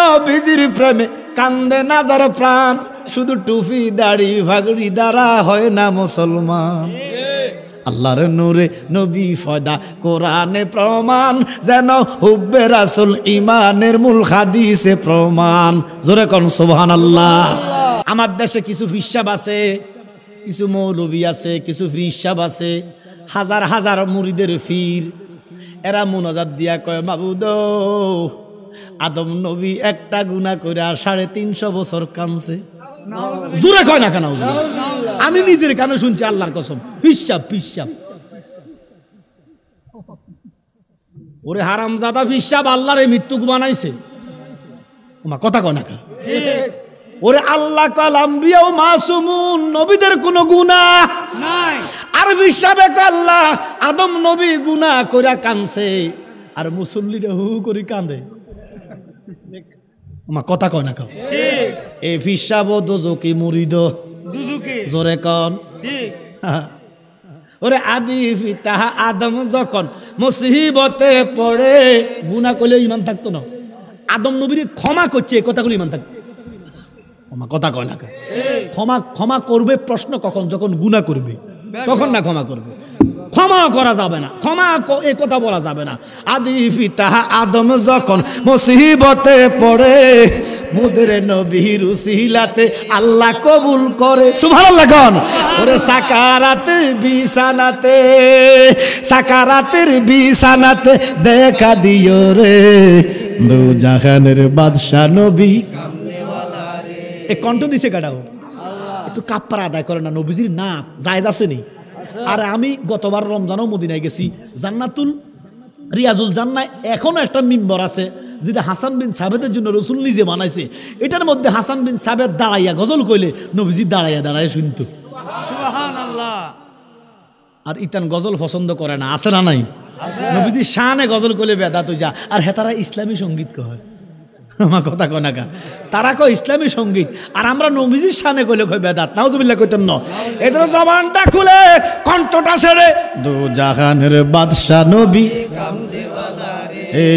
নবীজির প্রেমে কান্দে না যার প্রাণ, শুধু টুপি দাড়ি ভাগড়ি দ্বারা হয় না মুসলমান। আল্লাহর নূরে নবী ফয়দা কোরআনে প্রমাণ, যেন হুব্বে রাসূল ইমানের মূল হাদিসে প্রমাণ। জোরে কোন সুবহানাল্লাহ। আমার দেশে কিছু ফিসাব আছে, কিছু মৌলবী আছে, কিছু ফিসাব আছে, হাজার হাজার মুরিদের ফির। এরা মুনাজাত দিয়া কয়, মাবুদ আদম নবী একটা গুনাহ করে 350 বছর কাঁদছে। জোরে কয় না কেন? আমি নিজের কানে শুনছি, আল্লাহর কসম। ফিসাব ফিসাব, ওরে হারামজাদা ফিসাব আল্লাহরে মৃত্যুক বানাইছে। কথা কয় না কা? ওরে আল্লাহ কালাম্বিয়া ও মাসুমুন, নবীদের কোনো গুনাহ নাই। আর ফিসাবে কয় আল্লাহ আদম নবী গুনাহ কইরা কাঁদছে, আর মুসল্লিরা হু করে কাঁদে। কথা কয় না কাও? এই ফিসাব দোজকি মুরিদ দুজকি। জোরে কন। ওরে আদি পিতা আদম যখন মুসিবতে পড়ে, গুনাহ করলে ঈমান থাকতো না। আদম নবীর ক্ষমা করছে, কথাগুলো ঈমান থাকতো। কথা কয় না কা? ক্ষমা করবে প্রশ্ন কখন? যখন গুনাহ করবে, তখন না ক্ষমা করবে। ক্ষমা করা যাবে না, ক্ষমা এ কথা বলা যাবে না। আদি পিতা আদম যখন মুসিবতে পড়ে, মোদের নবীর উসিলাতে আল্লাহ কবুল করে। সুবহানাল্লাহ কোন? ওরে সাকারাতের বিছানাতে, সাকারাতের বিছানাতে দেখা দিও রে দু জাহানের বাদশা নবী। এ কণ্ঠ দিছে কাটাও, একটু কাপ্পার আদায় করে না নবীজির না জায়েজ আছে নি? আর আমি গতবার রমজানও মদিনায় গেছি, জান্নাতুল রিয়াজুল জান্নায় এখনো একটা মিম্বর আছে যেটা হাসান বিন সাবেতের জন্য রসুল নিজে বানাইছে। এটার মধ্যে হাসান বিন সাবেত দাঁড়াইয়া গজল কইলে নবীজি দাঁড়াইয়া দাঁড়াইয়া শুনতো। সুবহানাল্লাহ। আর ইতান গজল পছন্দ করে না, আছে না নাই? নবীজি শানে গজল কইলে বেদাত হই যা। আর হেতারা ইসলামী সঙ্গীত কয়। আমার কথা কয় না কা? তারা কয় ইসলামী সঙ্গীত, আর আমরা নবীজির শানে কইলে কয় বেদাত। নাউজুবিল্লাহ কইতেন না। এদের জবানটা খুলে কণ্ঠটা ছেড়ে দু জাহানের বাদশা নবী, এ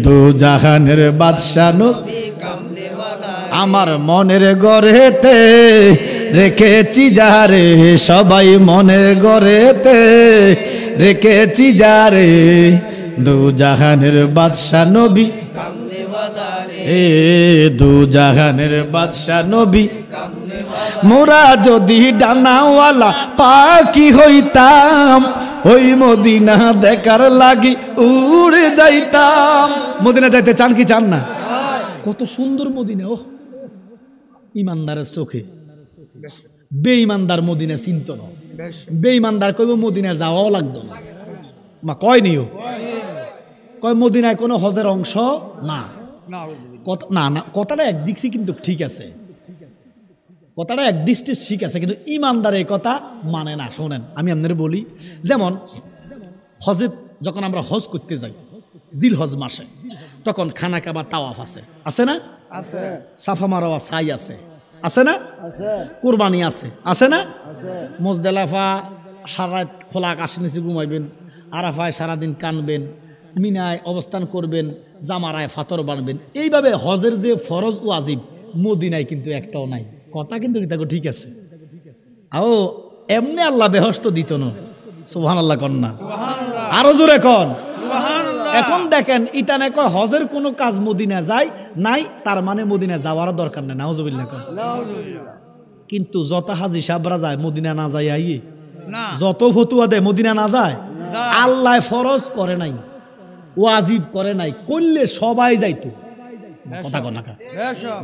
দু জাহানের বাদশা নবী, আমার মনের গড়েতে রেখেছি যারে, সবাই মনের গড়েতে রেখেছি যারে, দু জাহানের বাদশা নবী, এ দু জাহানের বাদশা নবী। মোরা যদি ডানাওয়ালা পাখি হইতাম, ওই মদিনা দেখার লাগি উড়ে যাইতাম। মদিনা যাইতে চান কি চান না? কত সুন্দর মদিনা। ও ইমানদারের চোখে বেঈমানদার মদিনা চিনত না। বেঈমানদার কইব মদিনা যাওয়াও লাগতো না। মা কয় নিও, কয় মদিনায় কোনো হজের অংশ না। না না, কথাটা একদিক কিন্তু ঠিক আছে, কথাটা একদিক ঠিক আছে, কিন্তু ইমানদার এই কথা মানে না। শোনেন আমি আপনাদের বলি, যেমন হজে যখন আমরা হজ করতে যাই জিল হজ মাসে, তখন খানা কাবা তাওয়াফ আছে, আছে না? সাফা মারওয়া সাই আছে, আছে না? কুরবানি আছে, আছে না? মুজদালিফা সারা রাত খোলা আকাশের নিচে ঘুমাইবেন, আরাফায় সারাদিন কানবেন, মিনায় অবস্থান করবেন, জামারায় ফাতর বানবেন। এইভাবে হজের যে ফরজ ও ওয়াজিব মদিনায় কিন্তু একটাও নাই। কথা কিন্তু ঠিক আছে। আও এমনি আল্লাহ বেহস্ত দিত না। সুবহানাল্লাহ কন না? আরো জোরে কন। এখন দেখেন ইতানে কয় হজের কোনো কাজ মদিনা যায় নাই, তার মানে মদিনা যাওয়ার দরকার নেই। নাউজুবিল্লাহ কন। কিন্তু যত হাজি সাহেবরা যায় মদিনা না যায়, আইয়ে যত ফতুয়া দেয় মদিনা না যায়। আল্লাহ ফরজ করে নাই, ওয়াজিব করে নাই, করলে সবাই যাইতো। কথা কন না?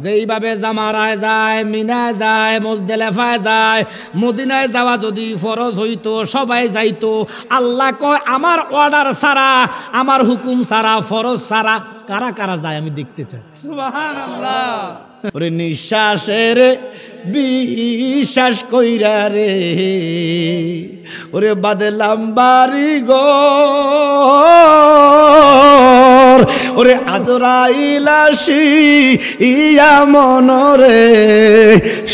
যে এইভাবে জামারায় যায়, মিনায় যায়, মুজদালিফায় যায়, মদিনায় যাওয়া যদি ফরজ হইতো সবাই যাইতো। আল্লাহ কয় আমার অর্ডার ছাড়া, আমার হুকুম ছাড়া, ফরজ ছাড়া কারা কারা যায় আমি দেখতে চাই। সুবহানাল্লাহ। ওরে নিঃশ্বাসের বিশ্বাস কইরা রে, ওরে বাদলাম বাড়ি ঘর, ওরে আজরাইল আসিয়া মনরে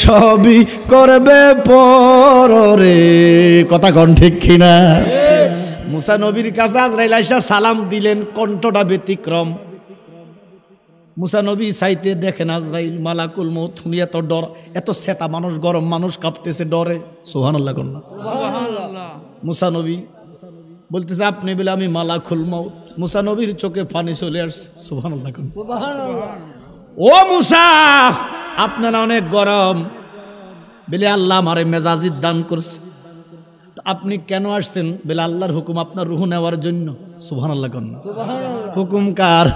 সবই করবে পররে। কথা কোন ঠিক কিনা? মুসা নবীর কাছে আজরাইল আইসা সালাম দিলেন, কণ্ঠটা ব্যতিক্রম। মুসা নবী চাইতে দেখেন আজরাইল মালাকুল মউত শুনি এত ডর, এত সেটা মানুষ, গরম মানুষ কাঁপতেছে ডরে। সুবহানাল্লাহ কন্যা। মুসা নবী বলতেছে আপনি বলে আমি মালাকুল মউত। মুসা নবীর চোখে পানি চলে আসছে। সুবহানাল্লাহ কন্যা। ও মুসা আপনারা অনেক গরম বলে আল্লাহ আমারে মেজাজিদ দান করছে, আপনি কেন আসছেন বলে আল্লাহর হুকুম আপনার রুহ নেওয়ার জন্য। সুবহানাল্লাহ কন্যা। হুকুম কার?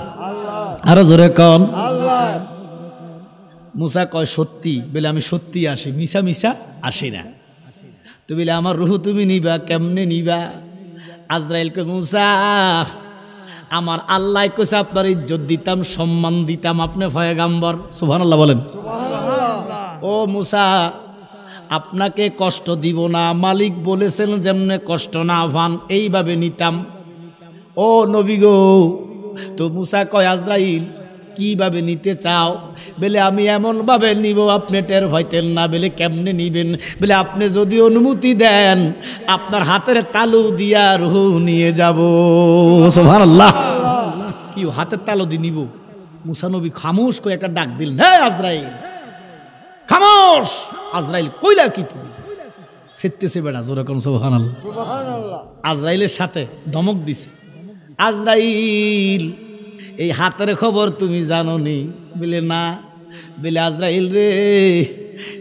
আরো জোরে কন। মুসা কয় সত্যি বলে আমি সত্যি আসি, মিশা মিশা আসি না। তো বলে আমার রুহ তুমি নিবা, কেমনে নিবা? আজরাইল কয় মুসা আমার আল্লাহ কইছে আপনার ইজ্জত দিতাম, সম্মান দিতাম, আপনি পয়গাম্বর। সুবহানাল্লাহ বলেন। ও মুসা আপনাকে কষ্ট দিব না, মালিক বলেছেন যেমনে কষ্ট না পান এইভাবে নিতাম। ও নবী গো। তো মুসা কয় আজরাইল কিভাবে নিতে চাও? বলে আমি এমনভাবে নিব আপনি টের পাইতেন না। বলে কেমনে নিবেন? বলে আপনি যদি অনুমতি দেন আপনার হাতের তালু দিয়া রুহ নিয়ে যাব। সুবহানাল্লাহ। কি হাতের তালু দিয়ে নিব? মুসা নবী খামোশ করে একটা ডাক দিলেন, হে আজরাইল খামোশ। আজরাইল কইলা কি তুমি? সেটতেছে বেড়া জোরে কোন সুবহানাল্লাহ। আজরাইলের সাথে ধমক দিছে, আজরাইল এই হাতের খবর তুমি জানো নি? বলে না। বলে আজরাইল রে,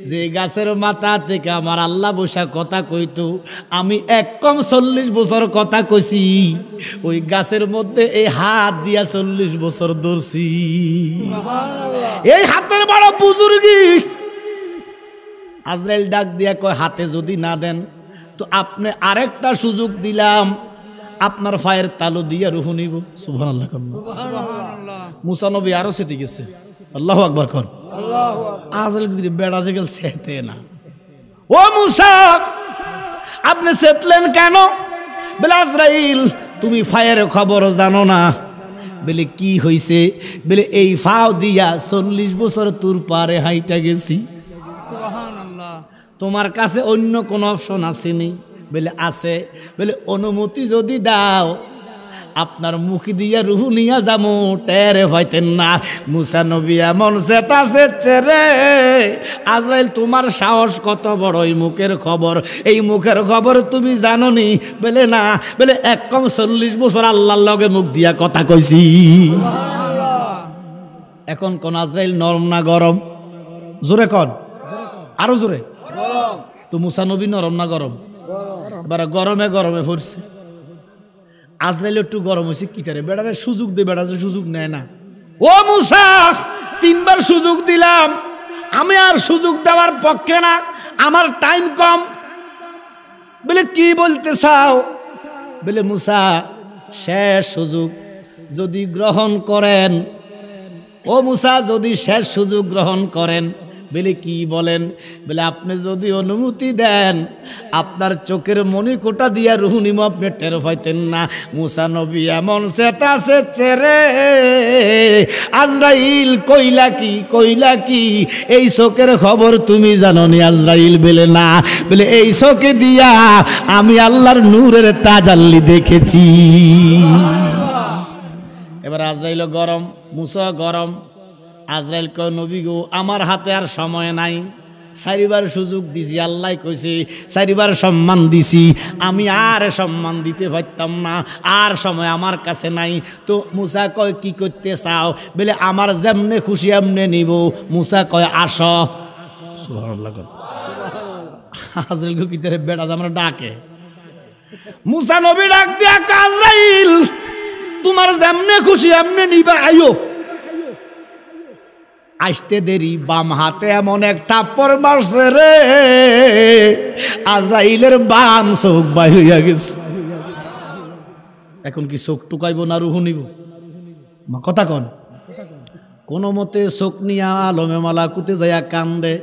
যে গাছের মাথা থেকে আমার আল্লাহ বসা কথা কইতো, আমি এক কম 40 বছর কথা কইছি, ওই গাছের মধ্যে এই হাত দিয়া 40 বছর ধরছি। এই হাতের বড় বুজুর্গি। আজরাইল ডাক দিয়া কয় হাতে যদি না দেন তো আপনি আরেকটা সুযোগ দিলাম, আপনার পায়ের তালু দিয়া রুহ নিব। সুবহানাল্লাহ। মুসা নবী আরো সেতে গেছে। আল্লাহু আকবার কর। আজরাইল বেড়া যে গেল সেতে না। ও মুসা আপনি সেতলেন কেন? বলে আজরাইল তুমি পায়ের খবর জানো না। বলে কি হইছে? বলে এই ফাও দিয়া 40 বছর তোর পারে হাইটা গেছি। তোমার কাছে অন্য কোন অপশন আসেনি? বলে আছে। বলে অনুমতি যদি দাও আপনার মুখ দিয়া রুহ নিয়া যামু, টেরে হইতেন না। মুসা নবী এমন সেটা সেচ্ছে রে, আজরাইল তোমার সাহস কত বড়, এই মুখের খবর, এই মুখের খবর তুমি জানো নি? বলে না। বলে এক কম 40 বছর আল্লাহর লগে মুখ দিয়া কথা কইছি। এখন কোন আজরাইল নরম না গরম? জোরে কন, আরো জোরে। তো মুসা নবী নরম না গরম? এবার গরমে গরমে পড়ছে। আজরাইল একটু গরম হয়েছে কি করে? বেড়ারে সুযোগ দে, বেড়া সুযোগ নেয় না। ও মুসা 3 বার সুযোগ দিলাম, আমি আর সুযোগ দেওয়ার পক্ষে না, আমার টাইম কম। বলে কি বলতে চাও? বলে মুসা শেষ সুযোগ যদি গ্রহণ করেন, ও মুসা যদি শেষ সুযোগ গ্রহণ করেন। বলে কি বলেন? বলে আপনি যদি অনুমতি দেন আপনার চোখের মণিকোটা দিয়া রুহ নিমো, আপনি টের পাইতেন না। মুসা নবী এমন সেটা সেচ্ছে রে, আজরাইল কইলা কি, কইলা কি? এই চোখের খবর তুমি জানো নি? আজরাইল বলে না। বলে এই চোখে দিয়া আমি আল্লাহর নূরের তাজাল্লি দেখেছি। এবার আজরাইল গরম, মুসা গরম। আজরাইল কয় নবী গো আমার হাতে আর সময় নাই, 4 বার সুযোগ দিছি, আল্লাহ কইছে 4 বার সম্মান দিছি, আমি আর সম্মান দিতে পারতাম না, আর সময় আমার কাছে নাই। তো মুসা কয় কি করতে চাও? বলে আমার যেমনে খুশি এমনে নিব। মুসা কয় আসো। সুবহানাল্লাহ। আজরাইল কি তারে বেড়া আমরা ডাকে? মুসা নবী ডাক দিয়া আজরাইল তোমার যেমনে খুশি এমনে নিবা, আইও। আসতে দেরি, বাম হাতে এমন এক থাপ্পড় মারছে রে, আজরাইলের বাম চোখ বাই হইয়া গেছে। এখন কি চোখ টুকাইব না রুহ নিব? কথা কন। কোন মতে চোখ নিয়া আলমে মালাকুতে যাইয়া কান্দে,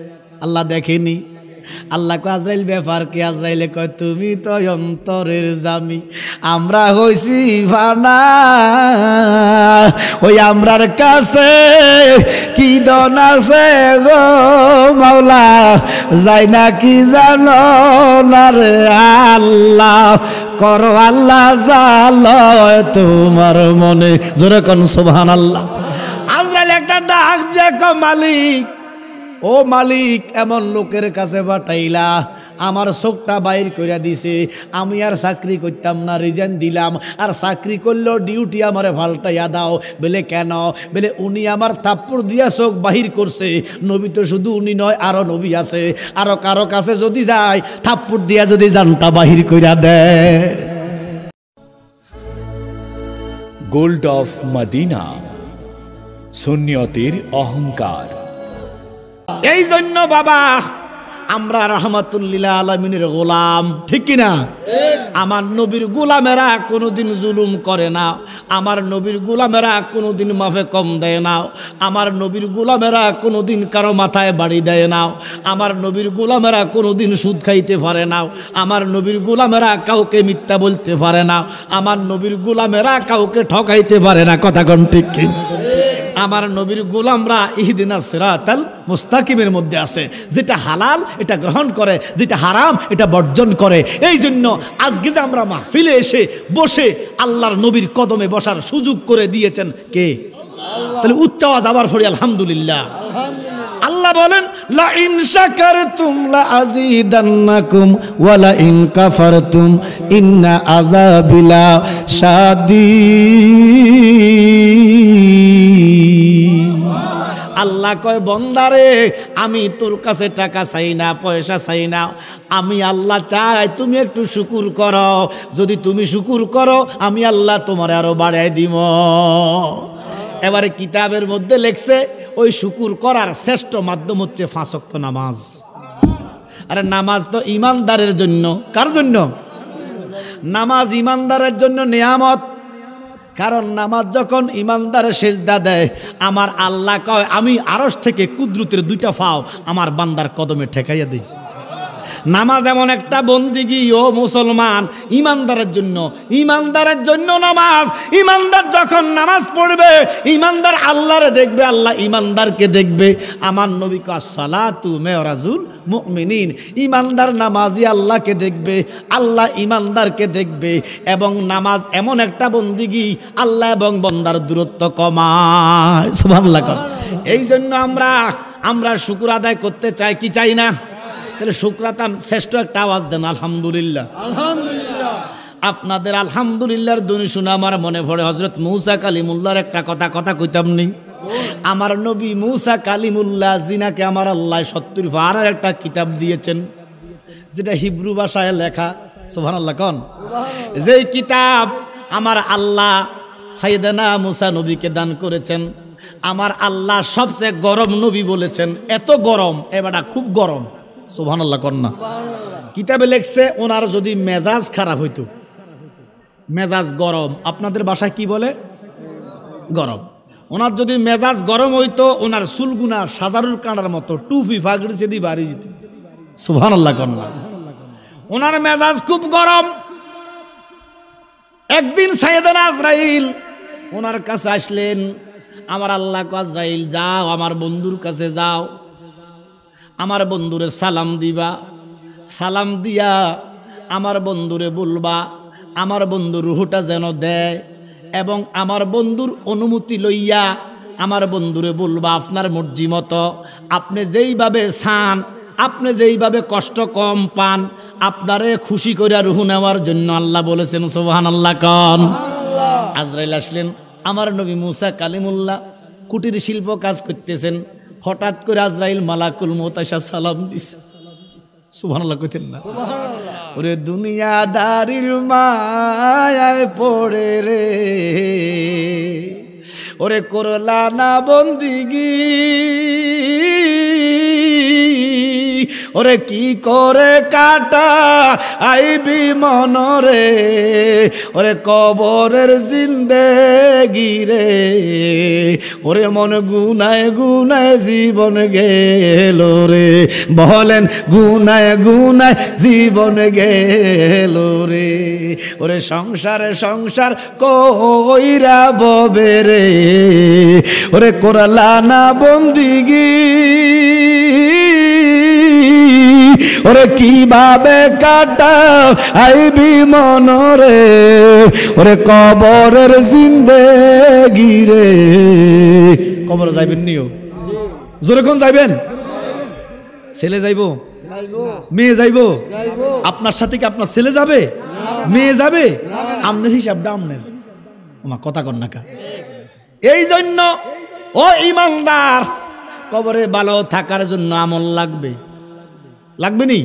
আল্লাহ দেখেনি। আল্লাহ কয় আজরাইল ব্যাপার কি? আজরাইলে কয় তুমি তো অন্তরের জামি, আমরা হইছি ফানা, ওই আমরার কাছে কি দন আছে গো মাওলা, যাই না কি জানো না রে আল্লাহ, করো আল্লাহ জাল তোমার মনে। জোরে কোন সুবহানাল্লাহ। আজরাইল একটা ডাক দেখো মালিক, ও মালিক এমন লোকের কাছে পাঠাইলা আমার চোখটা বাইর করে দিছে, আমি আর চাকরি করতাম না, রিজাইন দিলাম, আর চাকরি করলেও ডিউটি আমারে পাল্টাইয়া দাও। বলে কেন? বলে উনি আমার থাপ্পড় দিয়া চোখ বাহির করছে। নবী তো শুধু উনি নয়, আরো নবী আছে, আরো কারো কাছে যদি যায় থাপ্পড় দিয়া যদি জানটা বাহির কইরা দেয়। গোল্ড অফ মদিনা, সুন্নিয়তের অহংকার। এই জন্য বাবা আমরা রহমাতুল্লিল আলামিনের গোলাম, ঠিক কিনা? আমার নবীর গোলামেরা কোনোদিন জুলুম করে না, আমার নবীর গোলামেরা কোনোদিন মাফে কম দেয় না, আমার নবীর গোলামেরা কোনোদিন কারো মাথায় বাড়ি দেয় না, আমার নবীর গোলামেরা কোনোদিন সুদ খাইতে পারে না, আমার নবীর গোলামেরা কাউকে মিথ্যা বলতে পারে না, আমার নবীর গোলামেরা কাউকে ঠকাইতে পারে না। কথা কোন ঠিক কি? আমার নবীর গোলামরা ইহদিনাস সিরাতাল মুস্তাকিমের মধ্যে আছে, যেটা হালাল এটা গ্রহণ করে, যেটা হারাম এটা বর্জন করে। এই জন্য আজকে যে আমরা মাহফিলে এসে বসে আল্লাহর নবীর কদমে বসার সুযোগ করে দিয়েছেন কে? তাহলে উচ্চ আওয়াজ আবার পড়ি আলহামদুলিল্লাহ। আল্লাহ বলেন লা ইন শাকারতুম লা আযীদান্নাকুম ওয়া লা ইন কাফারতুম ইন্না আযাবি লা শাদীদ। আল্লাহ কয় বন্দারে আমি তোর কাছে টাকা চাই না, পয়সা চাই না, আমি আল্লাহ চাই তুমি একটু শুকুর করো। যদি তুমি শুকুর করো আমি আল্লাহ তোমার আরো বাড়াই দিব। এবারে কিতাবের মধ্যে লেখছে ওই শুকুর করার শ্রেষ্ঠ মাধ্যম হচ্ছে 5 ওয়াক্ত নামাজ। আরে নামাজ তো ইমানদারের জন্য। কার জন্য? নামাজ ইমানদারের জন্য নিয়ামত। কারণ নামাজ যখন ইমানদার সেজদা দেয় আমার আল্লাহ কয় আমি আরশ থেকে কুদরতের 2টা ফাও আমার বান্দার কদমে ঠেকাইয়া দিই। নামাজ এমন একটা বন্দিগি ও মুসলমান, ইমানদারের জন্য। ইমানদারের জন্য নামাজ। ইমানদার যখন নামাজ পড়বে ইমানদার আল্লাহরে দেখবে, আল্লাহ ইমানদারকে দেখবে। আমার নবী কয় সালাতু মেরাজুল মুমিনিন, ইমানদার নামাজি আল্লাহকে দেখবে, আল্লাহ ইমানদারকে দেখবে। এবং নামাজ এমন একটা বন্দিগি আল্লাহ এবং বান্দার দূরত্ব কমায়। সুবহানাল্লাহ। এই জন্য আমরা শুকর আদায় করতে চাই কি চাই না? তাহলে শুকরাতান শ্রেষ্ঠ একটা আওয়াজ দেন আলহামদুলিল্লাহ। আলহামদুলিল্লাহ। আপনাদের আলহামদুলিল্লাহর ধ্বনি শুনে আমার মনে পড়ে হযরত মূসা কালিমুল্লাহর একটা কথা কইতাম নি। আমার নবী মূসা কালিমুল্লাহ জিনাকে আমার আল্লাহ 70 পারার একটা কিতাব দিয়েছেন, যেটা হিব্রু ভাষায় লেখা। সুবহানাল্লাহ কোন? যেই কিতাব আমার আল্লাহ সাইয়েদনা মূসা নবীকে দান করেছেন। আমার আল্লাহ সবচেয়ে গরম নবী বলেছেন, এত গরম, এবারটা খুব গরম। সুবহানাল্লাহ কন্যা। কিতাবে লেখছে ওনার যদি মেজাজ খারাপ হইতো, মেজাজ গরম, আপনাদের বাসায় কি বলে? গরম। ওনার যদি মেজাজ গরম হইতো ওনার চুলগুনা সাজারুর কাঁটার মতো টুপি ফাগড়ি সেদি বাড়ি যেত। সুবহানাল্লাহ কন্যা। ওনার মেজাজ খুব গরম। একদিন সাইয়েদনা আজরাইল ওনার কাছে আসলেন। আমার আল্লাহ কয় আজরাইল যাও আমার বন্ধুর কাছে যাও, আমার বন্ধুরে সালাম দিবা, সালাম দিয়া আমার বন্ধুরে বলবা আমার বন্ধুর রুহটা যেন দেয়, এবং আমার বন্ধুর অনুমতি লইয়া আমার বন্ধুরে বলবা আপনার মর্জি মতো আপনি যেইভাবে চান, আপনি যেইভাবে কষ্ট কম পান, আপনারে খুশি করে রুহ নেওয়ার জন্য আল্লাহ বলেছেন। সুবহানাল্লাহ কোন? আজরাইল আসলেন। আমার নবী মূসা কালিমুল্লাহ কুটির শিল্প কাজ করতেছেন। হঠাৎ করে আজরাইল মালাকুল মউত আইসা সালাম দিছে। সুবহানাল্লাহ কইতেন না? ওরে দুনিয়াদারির মায়ায় পড়ে রে, ওরে করলা না বন্দিগি, ওরে কি করে কাটা আইবি মনরে, ওরে কবরের জিন্দেগি রে, ওরে মন গুনায় গুনায় জীবন গেল রে, বলেন গুনায় গুনায় জীবন গেল রে, ওরে সংসারে সংসার কইরা ববে রে, ওরে করলা না বন্দিগি, ওরে কিভাবে কাটা আইবি মনরে, ওরে কবরের জিন্দেগি রে, কবর যাইবেন নিও জোরে কোন যাইবেন ছেলে যাইবো মেয়ে যাইবো আপনার সাথে কি আপনার ছেলে যাবে মেয়ে যাবে আমনের হিসাবটা আমনেন আমার কথা কন না কা এই জন্য ও ইমানদার কবরে ভালো থাকার জন্য আমল লাগবে লাগবে নি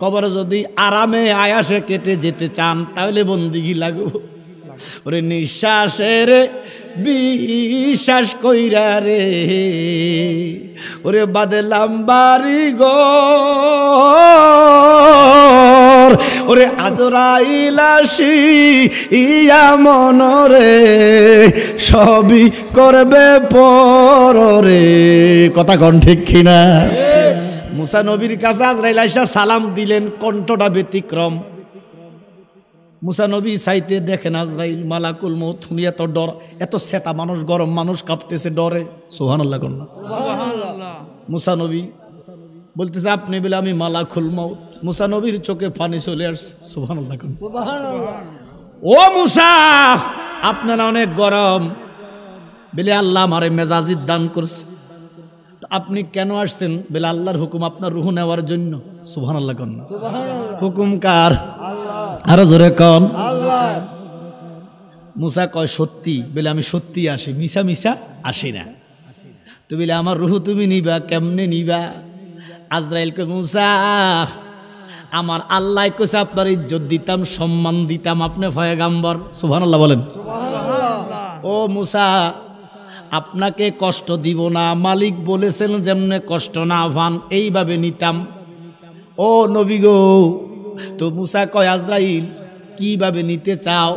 কবরে যদি আরামে আয়াসে কেটে যেতে চান তাহলে বন্দিগি লাগবে ওরে নিঃশ্বাসের বিশ্বাস কইরা রে ওরে বাদলাম বাড়ি ঘর ওরে আজরাইল আসি ইয়া মনরে সবই করবে পররে কথা কোন ঠিক কিনা মুসা নবীর কাছে আজরাইল আইসা সালাম দিলেন কণ্ঠটা ব্যতিক্রম মুসা নবী সাইতে দেখেন আজরাইল মালাকুল মউত শুনিয়া তো ডর এত সেটা মানুষ গরম মানুষ কাঁপতেছে ডরে সুবহানাল্লাহ কন্যা মুসা নবী বলতেছে আপনি বলে আমি মালাকুল মউত মুসা নবীর চোখে পানি চলে আসছে সুবহানাল্লাহ কন্যা ও মুসা আপনারা অনেক গরম বলে আল্লাহ আমারে মেজাজিদ দান করছে আপনি কেন আসছেন বলে আল্লাহর হুকুম আপনার রুহ নেওয়ার জন্য সুবহানাল্লাহ কন্যা হুকুম কার আরো জোরে কন মুসা কয় সত্যি বলে আমি সত্যি আসি মিশা মিশা আসি না তো বলে আমার রুহ তুমি নিবা কেমনে নিবা আজরাইল কয় মুসা আমার আল্লাহ কইছে আপনার ইজ্জত দিতাম সম্মান দিতাম আপনি পয়গম্বর সুবহানাল্লাহ বলেন ও মুসা আপনাকে কষ্ট দিব না মালিক বলেছেন যেমনে কষ্ট না পান এইভাবে নিতাম ও নবী গো তো মুসা কয় আজরাইল কিভাবে নিতে চাও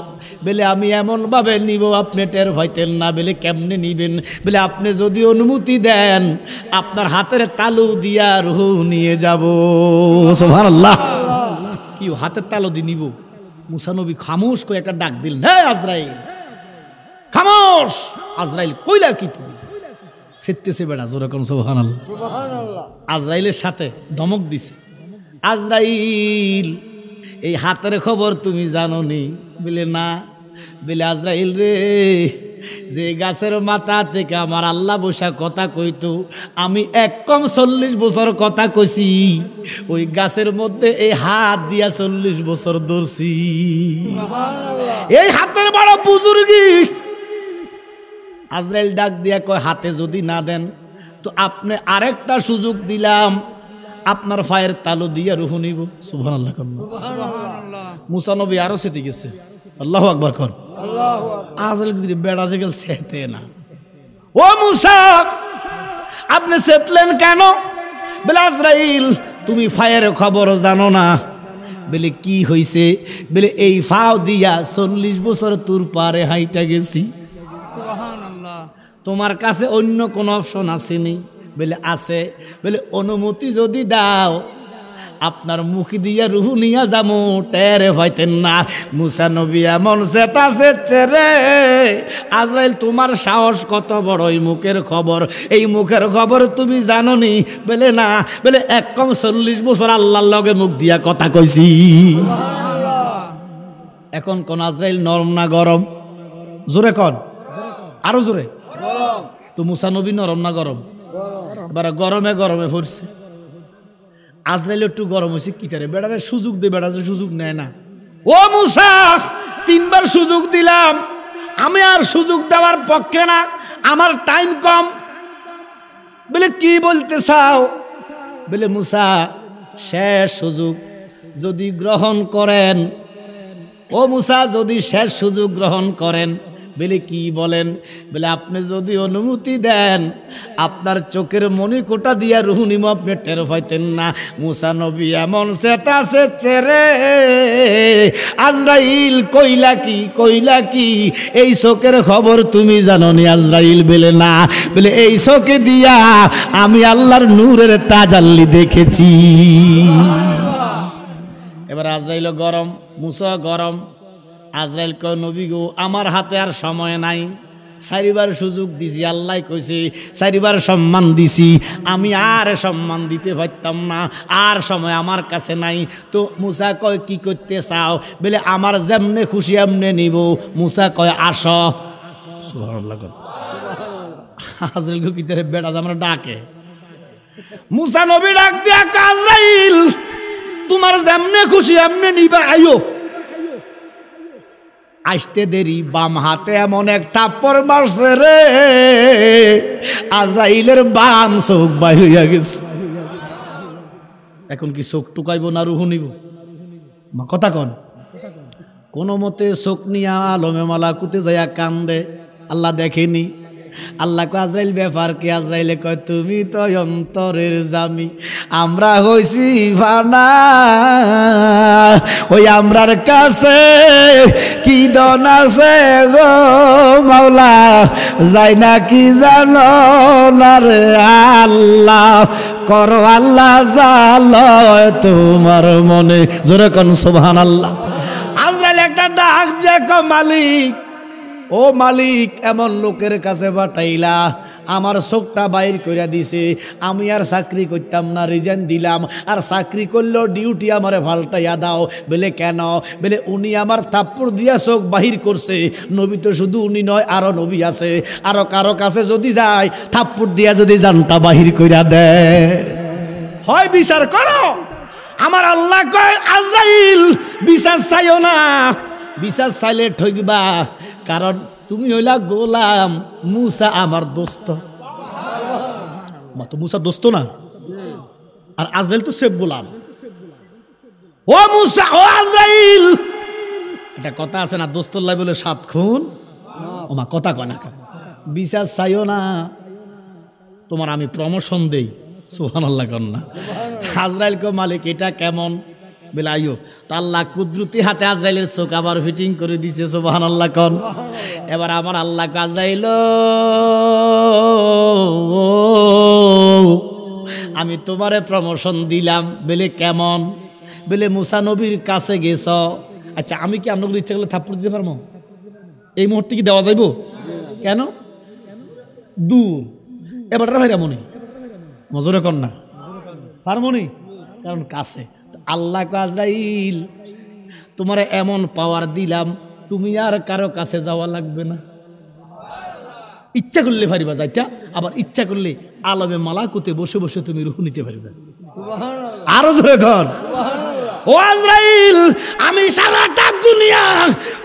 বলে আমি এমন ভাবে নিব আপনি টের পাইতেন না বলে কেমনে নিবেন বলে আপনি যদি অনুমতি দেন আপনার হাতের তালু দিয়া রুহ নিয়ে যাব সুবহানাল্লাহ কি হাতের তালু দিয়ে নিব মুসা নবী খামোশ করে একটা ডাক দিলেন হে আজরাইল খামোশ আজরাইল কইলা কি তুমি সেটতেছে বেড়া যেরকম সুবহানাল্লাহ আজরাইলের সাথে ধমক দিছে আজরাইল এই হাতের খবর তুমি জানো নি বলে না বলে আজরাইল রে যে গাছের মাথা থেকে আমার আল্লাহ বসা কথা কইতো আমি এক কম 40 বছর কথা কইছি ওই গাছের মধ্যে এই হাত দিয়া 40 বছর ধরছি এই হাতের বড় বুজুর্গি আজরাইল ডাক দিয়া কয় হাতে যদি না দেন তো আপনি আরেকটা সুযোগ দিলাম আপনার পায়ের তালু দিয়া রুহ নিব সুবহানাল্লাহ মুসা নবী আরো সেতে গেছে আল্লাহু আকবার কর আজরাইল বেড়া যে গেল সেতে না ও মুসা আপনি সেতলেন কেন বলে আজরাইল তুমি পায়ের খবর জানো না বলে কি হইছে বলে এই ফাও দিয়া 40 বছর তোর পারে হাইটা গেছি তোমার কাছে অন্য কোন অপশন আসেনি বলে আছে বলে অনুমতি যদি দাও আপনার মুখ দিয়া রুহ নিয়া যামু টেরে হইতেন না মুসা নবী এমন সেটা সেচ্ছে রে আজরাইল তোমার সাহস কত বড় এই মুখের খবর এই মুখের খবর তুমি জানো নি বলে না বলে এক কম 40 বছর আল্লাহর লগে মুখ দিয়া কথা কইছি এখন কোন আজরাইল নরম না গরম জোরে কন আরো জোরে তো মুসা নবী নরম না গরম এবার গরমে গরমে পড়ছে আজরাইল একটু গরম হয়েছে কি করে বেড়ারে সুযোগ দে বেড়া যে সুযোগ নেয় না ও মুসা 3 বার সুযোগ দিলাম আমি আর সুযোগ দেওয়ার পক্ষে না আমার টাইম কম বলে কি বলতে চাও বলে মুসা শেষ সুযোগ যদি গ্রহণ করেন ও মুসা যদি শেষ সুযোগ গ্রহণ করেন বলে কি বলেন বলে আপনি যদি অনুমতি দেন আপনার চোখের মণিকোটা দিয়া রুহ নিম আপনি টের পাইতেন না মুসা নবী এমন সেটা সেচ্ছে রে আজরাইল কইলা কি এই চোখের খবর তুমি জানো নি আজরাইল বলে না বলে এই চোখে দিয়া আমি আল্লাহর নূরের তাজাল্লি দেখেছি এবার আজরাইল গরম মুসা গরম আজরাইল কয় নবী গো আমার হাতে আর সময় নাই 4 বার সুযোগ দিছি আল্লাহ কইছে 4 বার সম্মান দিছি আমি আর সম্মান দিতে পারতাম না আর সময় আমার কাছে নাই তো মুসা কয় কি করতে চাও বলে আমার যেমনে খুশি এমনে নিব মুসা কয় আসো সুবহানাল্লাহ আজরাইলকে ভিতরে বেড়া আমরা ডাকে, মুসা নবী ডাক দিয়া আজরাইল তোমার যেমনে খুশি এমনে নিবা আইও। আসতে দেরি বাম হাতে এমন এক থাপ্পড় মারছে রে, আজরাইলের বাম চোখ বাই হইয়া গেছে। এখন কি চোখ টুকাইব না রুহু নিব? কথা কন। কোন মতে চোখ নিয়া আলমে মালাকুতে যাইয়া কান্দে, আল্লাহ দেখেনি। আল্লাহ কয় আজরাইল ব্যাপার কি? আজরাইলে কয় তুমি তো অন্তরের জামি, আমরা হইছি ফানা, ওই আমরার কাছে কি দন আছে গো মাওলা, যাই না কি জানো না রে আল্লাহ, করো আল্লাহ জালয় তোমার মনে। জোরে কোন সুবহানাল্লাহ। আজরাইল একটা ডাক দেখো মালিক, ও মালিক এমন লোকের কাছে পাঠাইলা আমার চোখটা বাইর কইরা দিছে, আমি আর চাকরি করতাম না, রিজাইন দিলাম, আর চাকরি করলেও ডিউটি আমারে পাল্টাইয়া দাও। বলে কেন? বলে উনি আমার থাপ্পড় দিয়া চোখ বাহির করছে। নবী তো শুধু উনি নয়, আরো নবী আছে, আরো কারো কাছে যদি যায় থাপ্পড় দিয়া যদি জানটা বাহির কইরা দেয়, হয় বিচার করো। আমার আল্লাহ কয় আজরাইল বিচার চাইও না, বিচার চাইলে ঠকবা, কারণ তুমি হইলা গোলাম, মুসা আমার দোস্ত। তো মুসা দোস্ত না, আর আজরাইল তো সেফ গোলাম। ও মুসা, ও আজরাইল, এটা কথা আছে না, দোস্তল্লাই বলে 7 খুন। ও মা কথা কয় না, বিচার চাইও না, তোমার আমি প্রমোশন দেই। সুবহানাল্লাহ কন্যা। আজরাইল কো মালিক এটা কেমন? বলে আইও। তা আল্লাহ কুদরতি হাতে আজরাইলের চোখ আবার ফিটিং করে দিছে। সুবহানাল্লাহ কোন। এবার আমার আল্লাহ আজরাইল আমি তোমারে প্রমোশন দিলাম। বলে কেমন? বলে মুসা নবীর কাছে গেছ। আচ্ছা আমি কি আপনার ইচ্ছা করলে থাপ্পড় দিতে পারবো? এই মুহূর্তে কি দেওয়া যাইব? কেন? দূর। এবার ভাইরা মনে মজুরে কর না পারমনি, কারণ কাছে। আল্লাহ আজরাইল তোমারে এমন পাওয়ার দিলাম, তুমি আর কারো কাছে যাওয়া লাগবে না। ইচ্ছা করলে পারিবা যাইটা, আবার ইচ্ছা করলে আলমে মালাকুতে বসে বসে তুমি রূহ নিতে পারবে। আরো জোরে কর। ও আজরাইল আমি সারাটা দুনিয়া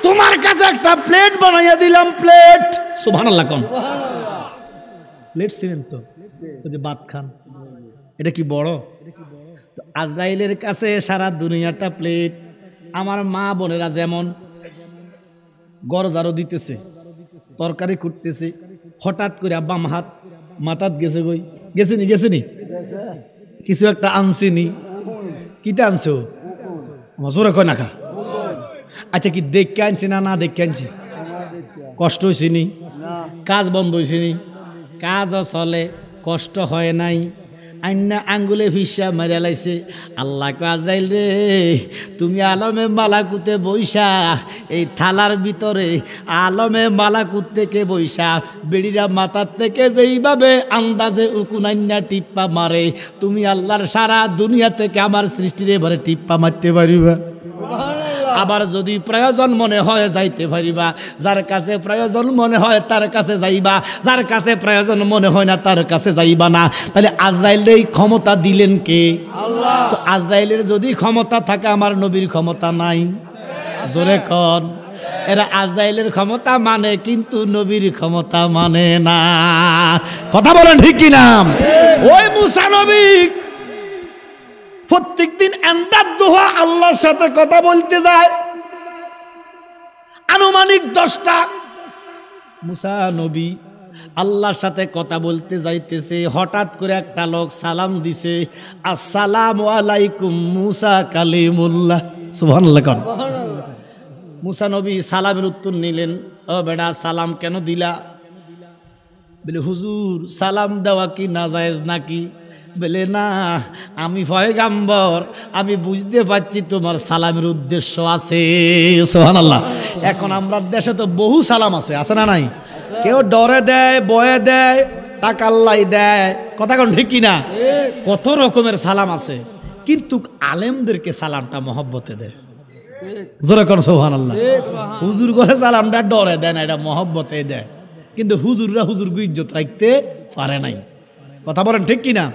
তোমার কাছে একটা প্লেট বানাইয়া দিলাম। প্লেট। সুবহানাল্লাহ কোন। প্লেট ছিলেন তো যে ভাত খান, এটা কি বড়? তো আজরাইলের কাছে সারা দুনিয়াটা প্লেট। আমার মা বোনেরা যেমন গরজারও দিতেছে, তরকারি কুটতেছে, হঠাৎ করে বাম হাত মাথাত গেছে, গই গেছেনি গেছেনি কিছু একটা আনছিনি। কিটা আনছো? জোরে কয় না খা। আচ্ছা কি দেখে আনছি না না দেখে আনছি? কষ্ট হয়েছে নি? কাজ বন্ধ হয়েছে নি? কাজও চলে, কষ্ট হয় নাই। আইনা আঙ্গুলে ফিসা মেরে লাইছে। আল্লাহ আজরাইল রে তুমি আলমে মালাকুতে বৈশা এই থালার ভিতরে আলমে মালাকুত থেকে বৈশা বেড়িরা মাথার থেকে যেইভাবে আন্দাজে উকুনাইনা টিপ্পা মারে, তুমি আল্লাহর সারা দুনিয়া থেকে আমার সৃষ্টির এবারে টিপ্পা মারতে পারিবা। আবার যদি প্রয়োজন মনে হয় যাইতে পারিবা। যার কাছে প্রয়োজন মনে হয় তার কাছে যাইবা, যার কাছে প্রয়োজন মনে হয় না তার কাছে যাইবা না। তাহলে আজরাইলের এই ক্ষমতা দিলেন কে? আল্লাহ। তো আজরাইলের যদি ক্ষমতা থাকে আমার নবীর ক্ষমতা নাই? জোরে কর। এরা আজরাইলের ক্ষমতা মানে কিন্তু নবীর ক্ষমতা মানে না। কথা বলেন ঠিক কি না? ওই মুসা নবী প্রত্যেক দিন এন্দার দোহা আল্লাহর সাথে কথা বলতে যায়। আনুমানিক 10টা মুসা নবী আল্লাহর সাথে কথা বলতে যাইতেছে। হঠাৎ করে একটা লোক সালাম দিছে, আসসালামু আলাইকুম মুসা কালিমুল্লাহ। সুবহানাল্লাহ। মুসা নবী সালামের উত্তর নিলেন। ও বেটা সালাম কেন দিলা? বলে হুজুর সালাম দেওয়া কি নাজায়েজ নাকি? বলে না, আমি পয়গাম্বর, আমি বুঝতে পারছি তোমার সালামের উদ্দেশ্য আছে। সুবহানাল্লাহ। এখন আমরা দেশে তো বহু সালাম আছে, আছে না নাই? কেউ ডরে দেয়, বয়ে দেয়, টাকাল্লাই দেয়। কথা কোন ঠিক কিনা? কত রকমের সালাম আছে, কিন্তু আলেমদেরকে সালামটা মহব্বতে দেয়। জোরে কোন সুবহানাল্লাহ। হুজুর করে সালামটা ডরে দেয় না, এটা মহব্বতে দেয়। কিন্তু হুজুররা হুজুরকে ইজ্জত রাখতে পারে নাই। কথা বলেন ঠিক কিনা?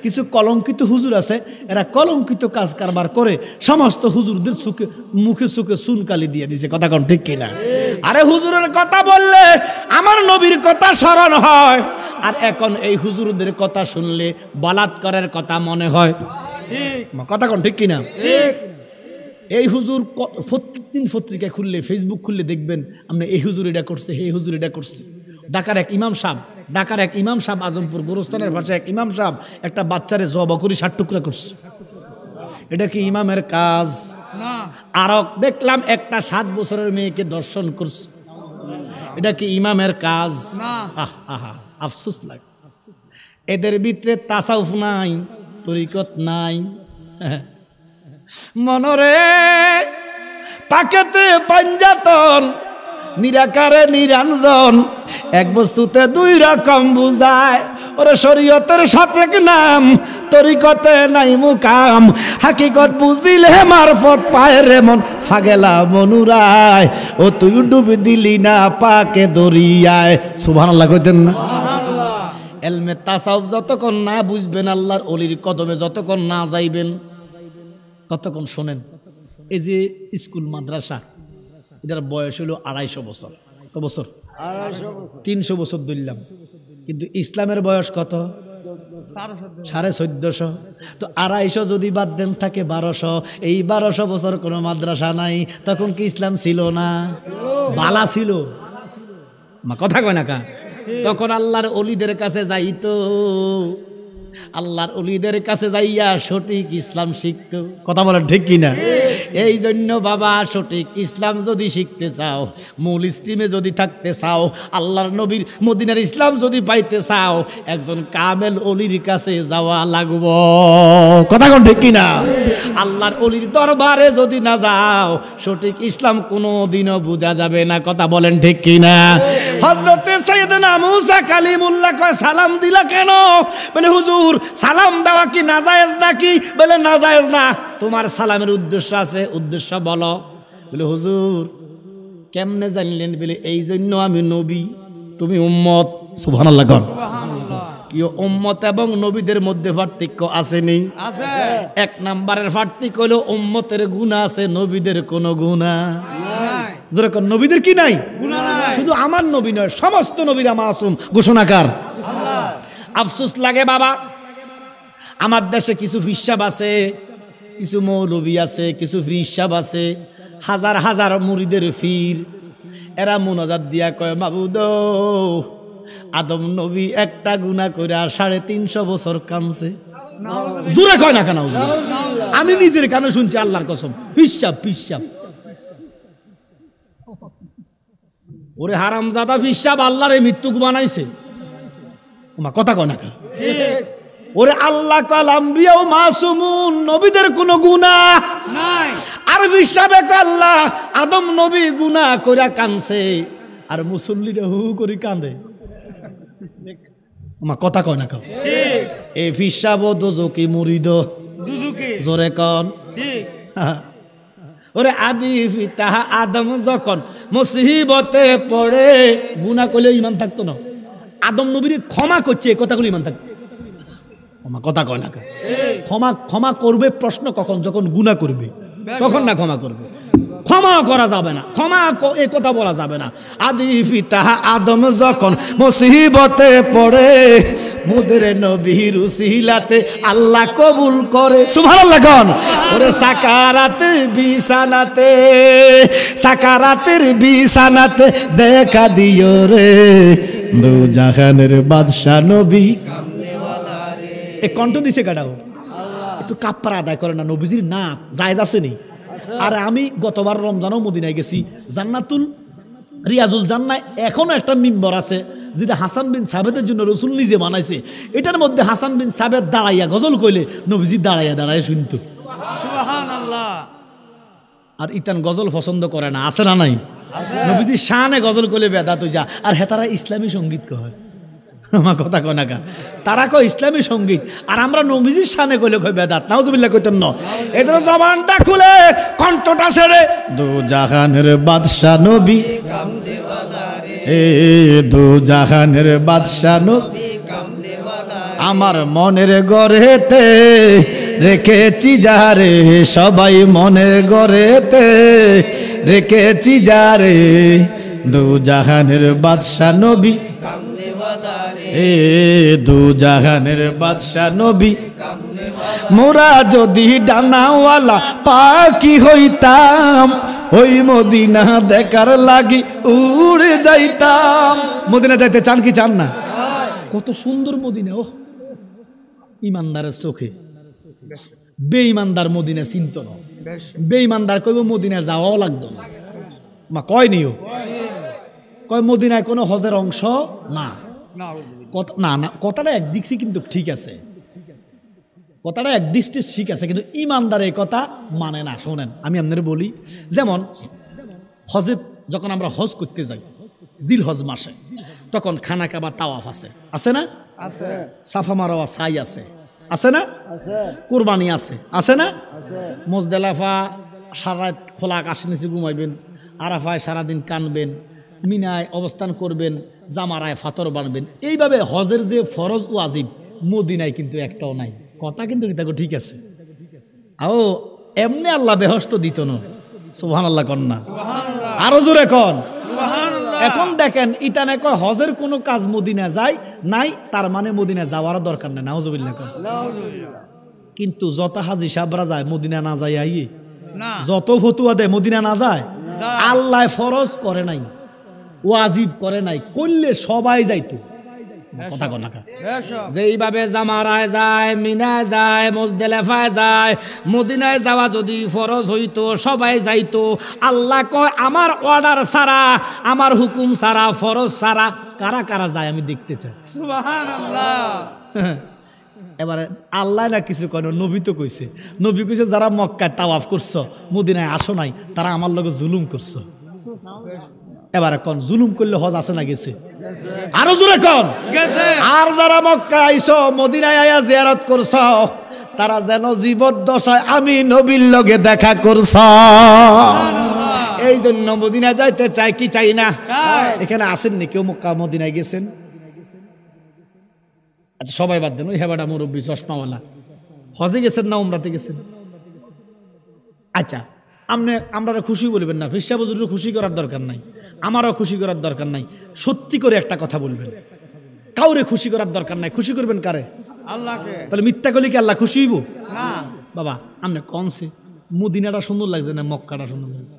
কিছু কলঙ্কিত হুজুর আছে, এরা কলঙ্কিত কাজ কারবার করে সমস্ত হুজুরদের মুখে চোখে চুনকালি দিয়ে দিছে। কথা কোন ঠিক কিনা? আরে হুজুরের কথা বললে আমার নবীর কথা স্মরণ হয়, আর এখন এই হুজুরদের কথা শুনলে বলাৎকারের কথা মনে হয়। কথা কোন ঠিক কিনা? এই হুজুর প্রত্যেক দিন পত্রিকা খুললে, ফেসবুক খুললে দেখবেন আপনি এই হুজুর এটা করছে, এই হুজুর এটা করছে। ঢাকার এক ইমাম সাহেব আজমপুর গোরস্থানের ভাষায় এক ইমাম সাহেব একটা বাচ্চারে জবা করে 60 টুকরা করছে। এটা কি ইমামের কাজ? আর দেখলাম একটা 7 বছরের মেয়েকে দর্শন করছে। এটা কি ইমামের কাজ? আফসোস লাগে। এদের ভিতরে তাসাউফ নাই, তরিকত নাই। মনরে পাকেতে পাঞ্জাতন, নিরাকারে নিরঞ্জন, এক বস্তুতে 2 রকম বুঝায়। ওরে শরীয়তের সঠিক নাম, তরিকতে নাই মুকাম, হাকিকত বুঝিলে মারফত পায় রে মন, ফাগেলা মনুরায় ও তুই ডুবে দিলি না পাকে দরিয়ায়। সুবহানাল্লাহ কইতেন না? এলমে তাসাউফ যতক্ষণ না বুঝবেন, আল্লাহর ওলির কদমে যতক্ষণ না যাইবেন ততক্ষণ শোনেন। এই যে স্কুল মাদ্রাসা, এটার বয়স হলো 250 বছর। কত বছর? 300 বছর ধরলাম, কিন্তু ইসলামের বয়স কত? 1450। তো 250 যদি বাদ দেন থাকে 1200। এই 1200 বছর কোনো মাদ্রাসা নাই, তখন কি ইসলাম ছিল না? বালা ছিল। কথা কয় না কা? তখন আল্লাহর ওলিদের কাছে যাইতো, আল্লাহর ওলিদের কাছে যাইয়া সঠিক ইসলাম শিখত। কথা বলেন ঠিক কিনা? এই জন্য বাবা, সঠিক ইসলাম যদি শিখতে চাও, মূল স্ট্রিমে যদি থাকতে চাও, আল্লাহর নবীর মদিনার ইসলাম যদি পাইতে চাও, একজন কামেল ওলির কাছে যাওয়া লাগব। কথা কোন ঠিক কিনা? আল্লাহর ওলির দরবারে যদি না যাও, সঠিক ইসলাম কোনোদিনও বোঝা যাবে না। কথা বলেন ঠিক কিনা? হযরতে সাইয়েদনা মুসা কালিমুল্লাহ কয়, সালাম দিলা কেন? বলে হুজুর, সালাম দেওয়া কি নাজায়েজ নাকি? বলে নাজায়েজ না। তোমার সালামের উদ্দেশ্য আছে, উদ্দেশ্য বলো। বলে হুজুর কেমনে জানলেন? বলে এই জন্য আমি নবী, তুমি উম্মত। সুবহানাল্লাহ কোন? কি উম্মত এবং নবীদের মধ্যে পার্থক্য আছে নেই? এক নাম্বারের পার্থক্য হলো উম্মতের গুনাহ আছে, নবীদের কোনো গুনাহ নাই। যেরকম নবীদের কি নাই? গুনাহ নাই। শুধু আমার নবী নয়, সমস্ত নবীরা মাসুম ঘোষণাকার আল্লাহ। আফসোস লাগে বাবা, আমার দেশে কিছু ফিসাব আছে, কিছু মৌলবী আছে, কিছু ফিসাব আছে, হাজার হাজার মুরিদের ফির। এরা মুনাজাত দিয়া কয়, মাবুদ আদম নবী একটা গুনাহ করে 350 বছর কানছে। জোরে কয় না কেন? আমি নিজের কানে শুনছি, আল্লাহর কসম। ফিসাব ওরে হারামজাদা ফিসাব আল্লাহরে মৃত্যুক বানাইছে। কথা কয় না কা? ওরে আল্লাহ কালাম্বিয়াও মাসুমুন, নবীদের কোনো গুনাহ নাই। আর ফিসাবে কয় আল্লাহ আদম নবী গুনাহ কইরা কানছে, আর মুসল্লিরা হু করে কাঁদে। কথা কয় না কা? এই ফিসাব দোজকি মুরিদ দুজকি। জোরে কন ঠিক? ওরে আদি পিতা আদম যখন মুসিবতে পড়ে, গুনাহ করলে ঈমান থাকতো না। আদম নবীর ক্ষমা করছে, এই কথাগুলো ঈমান থাকতো। কথা কয় না? ক্ষমা করবে প্রশ্ন কখন? যখন গুনাহ করবে, তখন না ক্ষমা করবে। ক্ষমা করা যাবে না, ক্ষমা এই কথা বলা যাবে না। আদি পিতা আদম যখন মুসিবতে পড়ে, মুদের নবীর উসিলাতে আল্লাহ কবুল করে। সুবহানাল্লাহ কোন? ওরে সাকারাতের বিছানাতে দেখা দিও রে দু জাহানের বাদশা নবী। এই কণ্ঠ দিছে কাটাও, একটু কাপ্পারা আদায় করে না? নবীজির না জায়েজ আছে নি? আর আমি গতবার রমজানও মদিনায় গেছি, জান্নাতুল রিয়াজুল জান্নাহ এখনো একটা মিম্বর আছে, যেটা হাসান বিন সাবেতের জন্য রসুল নিজে বানাইছে। এটার মধ্যে হাসান বিন সাবেত দাঁড়াইয়া গজল কইলে নবীজি দাঁড়াইয়া শুনতো। সুবহানাল্লাহ। আর ইতান গজল পছন্দ করে না, আছে না নাই? নবীজি শানে গজল কইলে বেদাত হই যা। আর হেতারা ইসলামী সঙ্গীত কয়। আমার কথা কয় না কা? তারা কয় ইসলামী সঙ্গীত, আর আমরা নবীজির শানে কইলে কয় বেদাত। নাউজুবিল্লাহ কইতেন না। এদের জবানটা খুলে কণ্ঠটা ছেড়ে দু জাহানের বাদশা নবী। এ দু জাহানের বাদশা নবী আমার মনের ঘরেতে রেখেছি যারে, সবাই মনের ঘরেতে রেখেছি যারে, দু জাহানের বাদশা নবী এ দু জাহানের বাদশা নবী। মোরা যদি ডানাওয়ালা পাখি হইতাম, ওই মদিনা দেখার লাগি উড়ে যাইতাম। মদিনা যাইতে চান কি চান না? কত সুন্দর মদিনা! ও ইমানদারের চোখে বেঈমানদার মদিনা চিন্ত না, বেঈমানদার কইব মদিনা যাওয়াও লাগতো না। মা কয় নিও, কয় মদিনায় কোনো হজের অংশ না। না না, কথাটা একদিক কিন্তু ঠিক আছে, কথাটা একদিকে ঠিক আছে, কিন্তু ইমানদার এই কথা মানে না। শোনেন, আমি আপনাদের বলি, যেমন হজে যখন আমরা হজ করতে যাই জিল হজ মাসে, তখন খানা কাবা তাওয়াফ আছে না? সাফা মারোয়া সাই আছে না? কোরবানি আছে না? মুজদালিফা সারা রাত খোলা আকাশের নিচে ঘুমাইবেন, আরাফায় সারাদিন কানবেন, মিনায় অবস্থান করবেন, জামারায় ফাতর বানবেন। এইভাবে হজের যে ফরজ ও ওয়াজিব মদিনায় কিন্তু একটাও নাই। কথা কিন্তু ঠিক আছে। আও এমনি আল্লাহ বেহস্ত দিত না। সুবহানাল্লাহ কন না, আরো জোরে কন। এখন দেখেন ইতানে কয় হজের কোনো কাজ মদিনা যায় নাই, তার মানে মদিনা যাওয়ার দরকার নেই। নাউজুবিল্লাহ কন। কিন্তু যত হাজি সাহেবরা যায় মদিনা না যায়, আইয়ে যত ফতুয়া দেয় মদিনা না যায়। আল্লাহ ফরজ করে নাই, ওয়াজিব করে নাই, করলে সবাই যাইতো। কথা কন না, যে এইভাবে জামারায় যায়, মিনায় যায়, মুজদালিফায় যায়, মদিনায় যাওয়া যদি ফরজ হইতো সবাই যাইতো। আল্লাহ কয় আমার অর্ডার ছাড়া, আমার হুকুম ছাড়া, ফরজ ছাড়া কারা কারা যায় আমি দেখতে চাই। সুবহানাল্লাহ। এবারে আল্লাহ না কিছু কয়, নবী তো কইছে। নবী কইছে যারা মক্কায় তাওয়াফ করছো মদিনায় আসো নাই, তারা আমার লগে জুলুম করছো। এবারে কোন জুলুম করলে হজ আছে না গেছে? আরো জোরে কোন গেছে। আর যারা মক্কা আইছো মদিনায় আয়া জিয়ারত করছো, তারা যেন জীবদ্দশায় আমি নবীর লগে দেখা করছ। এই জন্য মদিনা যাইতে চাই কি চাই না? এখানে আসেননি কেউ মক্কা মদিনায় গেছেন? আচ্ছা সবাই বাদ দেন, ওই হেবাটা মুরব্বী চশমাওয়ালা হজে গেছেন না উমরাতে গেছেন? আচ্ছা আমরা খুশি বলবেন না, ফিরসা হুজুরও খুশি করার দরকার নাই, আমারও খুশি করার দরকার নাই। সত্যি করে একটা কথা বলবেন, কাউরে খুশি করার দরকার নাই। খুশি করবেন কারে? আল্লাহকে। তাহলে মিথ্যা করলে কি আল্লাহ খুশি হইব না? বাবা আপনি কনসে মদিনাটা সুন্দর লাগছে না মক্কাটা সুন্দর লাগছে?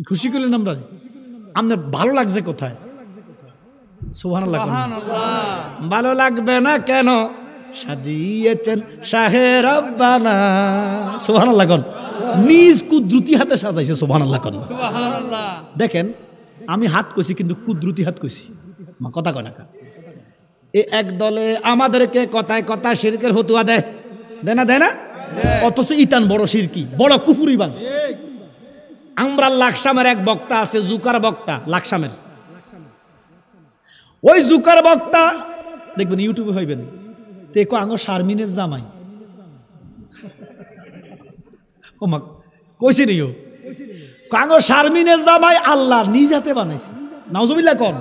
খুশি করলেন আমরা? আপনার ভালো লাগছে কোথায়? সুবহানাল্লাহ। ভালো লাগবে না কেন? সাজিয়েছেন শাহে রব্বানা। সুবহানাল্লাহ কোন নিজ কুদরতি হাতে সাজাইছে। সুবহানাল্লাহ কোন। সুবহানাল্লাহ। দেখেন আমি হাত কইছি কিন্তু কুদরতি হাত কইছি। মা কথা কয় না। এই এক দলে আমাদেরকে কথায় কথা শিরকের ফতোয়া দেয় না? অথচ ইতান বড় শিরকি, বড় কুফরিবাজ। আমরা লাকসামের এক বক্তা আছে, জুকার বক্তা লাকসামের। ওই জুকার বক্তা দেখবেন ইউটিউবে হইবেন, দেখো আঙ্গ শারমিনের জামাই। ও মা কইছে নিও, আঙ্গ শারমিনের জামাই আল্লাহ নিজ হাতে বানাইছে। নাউজুবিল্লাহ কোন।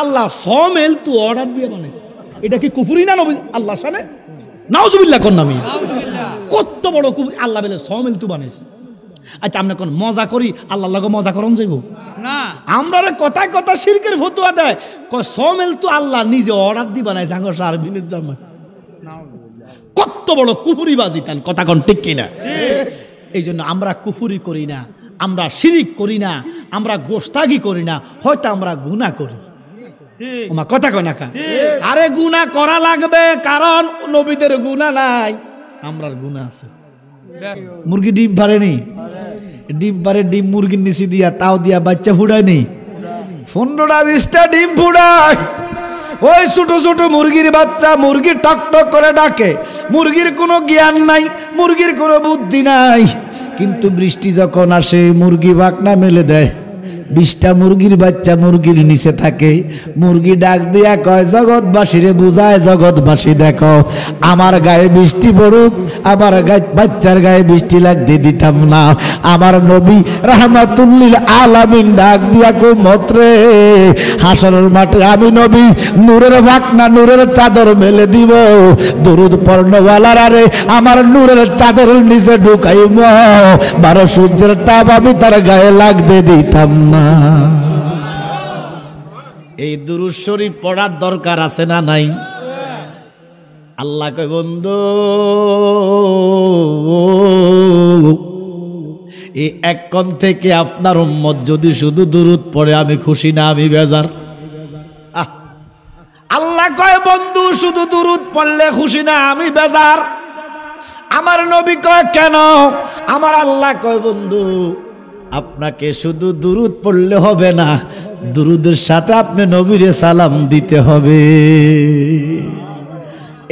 আল্লাহ সমেল তু অর্ডার দিয়ে বানাইছে। এটা কি কুফরি না নবী আল্লাহ শানে? নাউজুবিল্লাহ কোন নামি। কত বড় কুফরি! আল্লাহ বলে সমেল তু বানাইছে। আচ্ছা আমরা কোন মজা করি আল্লাহর লগে মজা করন যাইব না? আমরা কথায় কথা শিরকের ফতোয়া দেয়, কয় সমেল তু আল্লাহ নিজে অর্ডার দিয়ে বানাইছে আঙ্গ শারমিনের জামাই। কত বড় কুফরিবাজি তান, কথা কোন ঠিক কিনা? এই জন্য আমরা কুফরি করি না, আমরা শিরিক করি না, আমরা গোস্তাগি করি না, হয়তো আমরা গুনাহ করি। ওমা কথা কয় না। আরে গুনাহ করা লাগবে, কারণ নবীদের গুনাহ নাই, আমরার গুনাহ আছে। মুরগি ডিম পারেনি, ডিম পারে, ডিম মুরগির নিচে দিয়া তাও দিয়া বাচ্চা ফুটায়নি। 15টা 20টা ডিম ফুটায়। ওই ছোট ছোট মুরগির বাচ্চা, মুরগি টক টক করে ডাকে, মুরগির কোনো জ্ঞান নাই, মুরগির কোনো বুদ্ধি নাই। কিন্তু বৃষ্টি যখন আসে মুরগি বাকনা মেলে দেয়, 20টা মুরগির বাচ্চা মুরগির নিচে থাকে। মুরগি ডাক দিয়া কয়, জগৎবাসীরে বুঝায়, জগৎবাসী দেখো আমার গায়ে বৃষ্টি পড়ুক, আমার বাচ্চার গায়ে বৃষ্টি লাগতে দিতাম না। আমার নবী রাহমাতুল্লিল আলামিন ডাক দিয়া কই, মত্রে হাসরের মাঠে আমি নবী নূরের ভাকনা, নূরের চাদর মেলে দিব, দরুদ পর্ণওয়ালারা রে আমার নূরের চাদরের নিচে ঢুকাইব, 12 সূর্যের তাপ আমি তার গায়ে লাগতে দিতাম না। এই দুরূদ শরীফ পড়ার দরকার আছে না নাই? আল্লাহ কয়, বন্ধু এই এক কোণ থেকে আপনার উম্মত যদি শুধু দুরূদ পড়ে আমি খুশি না, আমি বেজার। আল্লাহ কয়, বন্ধু শুধু দুরূদ পড়লে খুশি না, আমি বেজার। আমার নবী কয়, কেন? আমার আল্লাহ কয়, বন্ধু আপনাকে শুধু দুরূদ পড়লে হবে না, দুরূদের সাথে আপনি নবীরে সালাম দিতে হবে।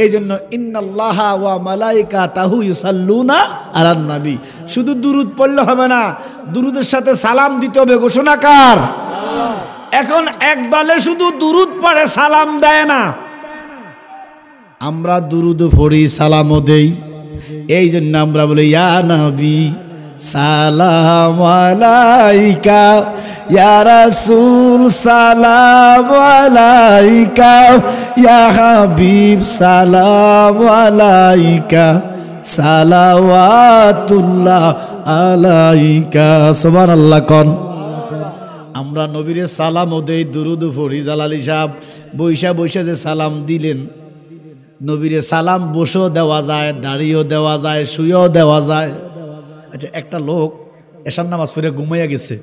এই জন্য ইন্নাল্লাহা ওয়া মালাইকাতাহু ইউসাল্লুনা আলান নবী, শুধু দুরূদ পড়লে হবে না, দুরূদের সাথে সালাম দিতে হবে। ঘোষণাকার। এখন এক দলে শুধু দুরূদ পড়ে, সালাম দেয় না। আমরা দুরূদ পড়ি, সালামও দেই। এই জন্য আমরা বলি, ইয়া নবী সালাম আলাইকা, ইয়া রাসূল সালাম আলাইকা, ইয়া হাবিব সালাম আলাইকা, সালাওয়াতুল্লাহ আলাইকা। সুবহানাল্লাহ কোন। আমরা নবীরে সালামও দেই, দুরূদ পড়ি। জালালী সাহেব বৈশা বৈশা যে সালাম দিলেন, নবীরে সালাম বসেও দেওয়া যায়, দাঁড়িয়েও দেওয়া যায়, শুয়েও দেওয়া যায়। আচ্ছা, একটা লোক এশার নামাজ পড়ে ঘুমাইয়া গেছে,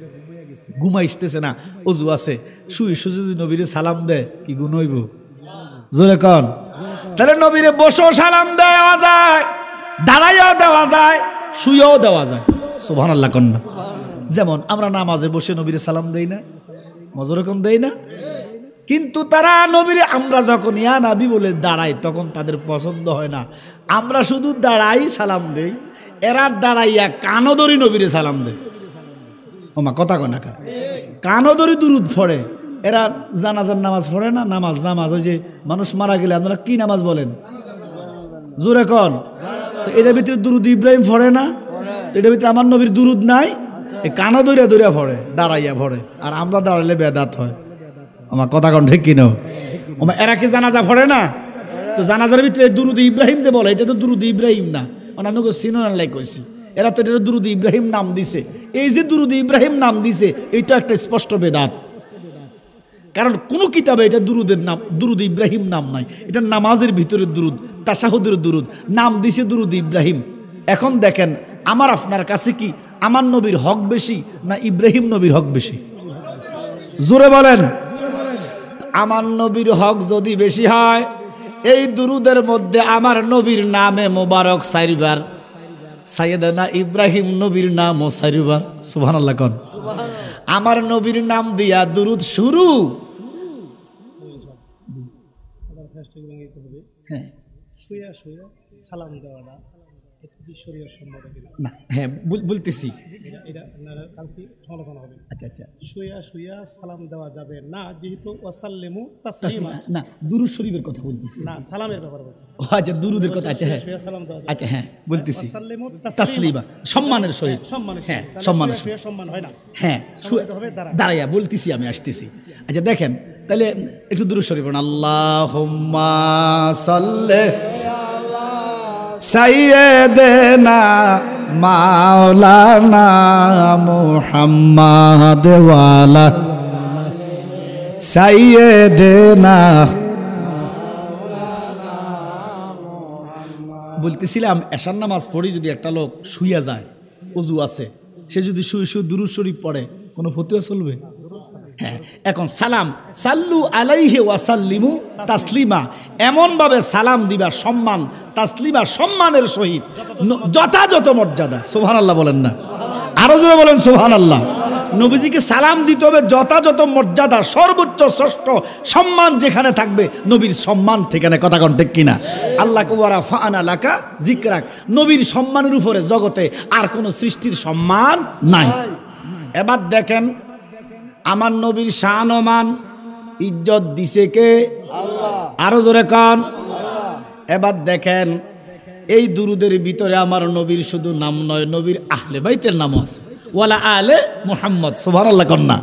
ঘুমাইতেছে না, অজু আছে, শুয়ে শুয়ে যদি নবীরে সালাম দেয় কি গুণ হইব? জোরে কন। তাহলে নবীরে বসেও সালাম দেওয়া যায়, দাঁড়াইয়াও দেওয়া যায়, শুয়েও দেওয়া যায়। সুবহানাল্লাহ কোন না? যেমন আমরা নামাজে বসে নবীরে সালাম দেই না, মজুর কোন দেই না? কিন্তু তারা নবীরে আমরা যখন ইয়া নবী বলে দাঁড়াই তখন তাদের পছন্দ হয় না। আমরা শুধু দাঁড়াই সালাম দেই, এরা দাঁড়াইয়া কানদরি নবীরে সালাম দেয়। ওমা কথা কনা কা কানদরি দুরূদ পড়ে। এরা জানাজার নামাজ পড়ে না, নামাজ ওই যে মানুষ মারা গেলে আপনারা কি নামাজ বলেন? জোরে কন। তো এটার ভিতরে দুরূদ ইব্রাহিম পড়ে না? তো এটার ভিতরে আমার নবীর দুরূদ নাই? এই কানদরিয়া দরিয়া পড়ে, দাঁড়াইয়া পড়ে। আর আমরা দাঁড়াইলে বেদাত হয়। আমার কথা কন ঠিক কিনো? ওমা এরা কি জানাজা পড়ে না? তো জানাজার ভিতরে দুরূদ ইব্রাহিম যে বলে, এটা তো দুরূদ ইব্রাহিম না। মানে আমি সিনোনালাই কইছি, এরা তো এটা দুরূদ ইব্রাহিম নাম দিছে। এই যে দুরূদ ইব্রাহিম নাম দিছে, এইটা একটা স্পষ্ট বেদাত। কারণ কোন কিতাবে এটা দুরূদের নাম, দুরূদ ইব্রাহিম নাম নাই। এটা নামাজের ভিতরে দুরূদ, তাশাহুদের দুরূদ, নাম দিছে দুরূদ ইব্রাহিম। এখন দেখেন, আমার আপনার কাছে কি আমার নবীর হক বেশি না ইব্রাহিম নবীর হক বেশি? জোরে বলেন। আমার নবীর হক যদি বেশি হয়, এই দুরূদের মধ্যে আমার নবীর নামে মোবারক 4 বার, সাইয়েদনা ইব্রাহিম নবীর নামও 4 বার। সুবহানাল্লাহ কোন। আমার নবীর নাম দিয়া দুরূদ শুরু। হ্যাঁ, সালাম দেওয়াটা না, হ্যাঁ বলতেছি। আচ্ছা, শুয়া সালাম দেওয়া যাবে না, যেহেতু ওয়াসাল্লিমু তাসলিমা। না, দুরূদ শরীফের কথা বলতেছি না, সালামের ব্যাপারে বলছি। আচ্ছা, দুরূদের কথা। আচ্ছা হ্যাঁ, শুয়া সালাম দেওয়া। আচ্ছা হ্যাঁ বলতেছি, তাসলিমা সম্মানের সহিত। হ্যাঁ, সম্মানের সহিত সম্মান হয় না। হ্যাঁ, দাঁড়াইয়া বলতেছি, আমি আসতেছি। আচ্ছা দেখেন, তাহলে একটু দুরূদ শরীফ পড়ুন। আল্লাহুম্মা সাল্লি সাইয়্যিদানা মাওলানা মুহাম্মাদ ওয়ালা সাইয়্যিদানা। বলতেছিলাম, এশার নামাজ পড়ি যদি একটা লোক শুইয়া যায়, ওযু আছে, সে যদি শুয়ে দুরূদ শরীফ পড়ে, কোনো ফতোয়া চলবে? হ্যাঁ। এখন সালাম, সাল্লু আলাইহি ওয়াসাল্লিমু তাসলিমা, এমনভাবে সালাম দিবা সম্মান, তাসলিমা সম্মানের সহিত, যথাযথ মর্যাদা। সুবহানাল্লাহ বলেন না? আরো জোরে বলেন সুবহানাল্লাহ। নবীজিকে সালাম দিতে হবে যথাযথ মর্যাদা, সর্বোচ্চ শ্রেষ্ঠ সম্মান যেখানে থাকবে নবীর সম্মান ঠিকানে। কথা কোন ঠিক কিনা? আল্লাহ কুবারা ফাআনা লাকা যিকরাক, নবীর সম্মানের উপরে জগতে আর কোন সৃষ্টির সম্মান নাই। এবার দেখেন, আমার নবীর শান ও মান ইজ্জত দিছে কে? আরো জোরে কান। এবার দেখেন এই দুরুদের ভিতরে আমার নবীর শুধু নাম নয়, নবীর আহলে বাইতের নামও আছে। ওয়ালা আলে মুহাম্মদ, সুবহানাল্লাহ কন্যা।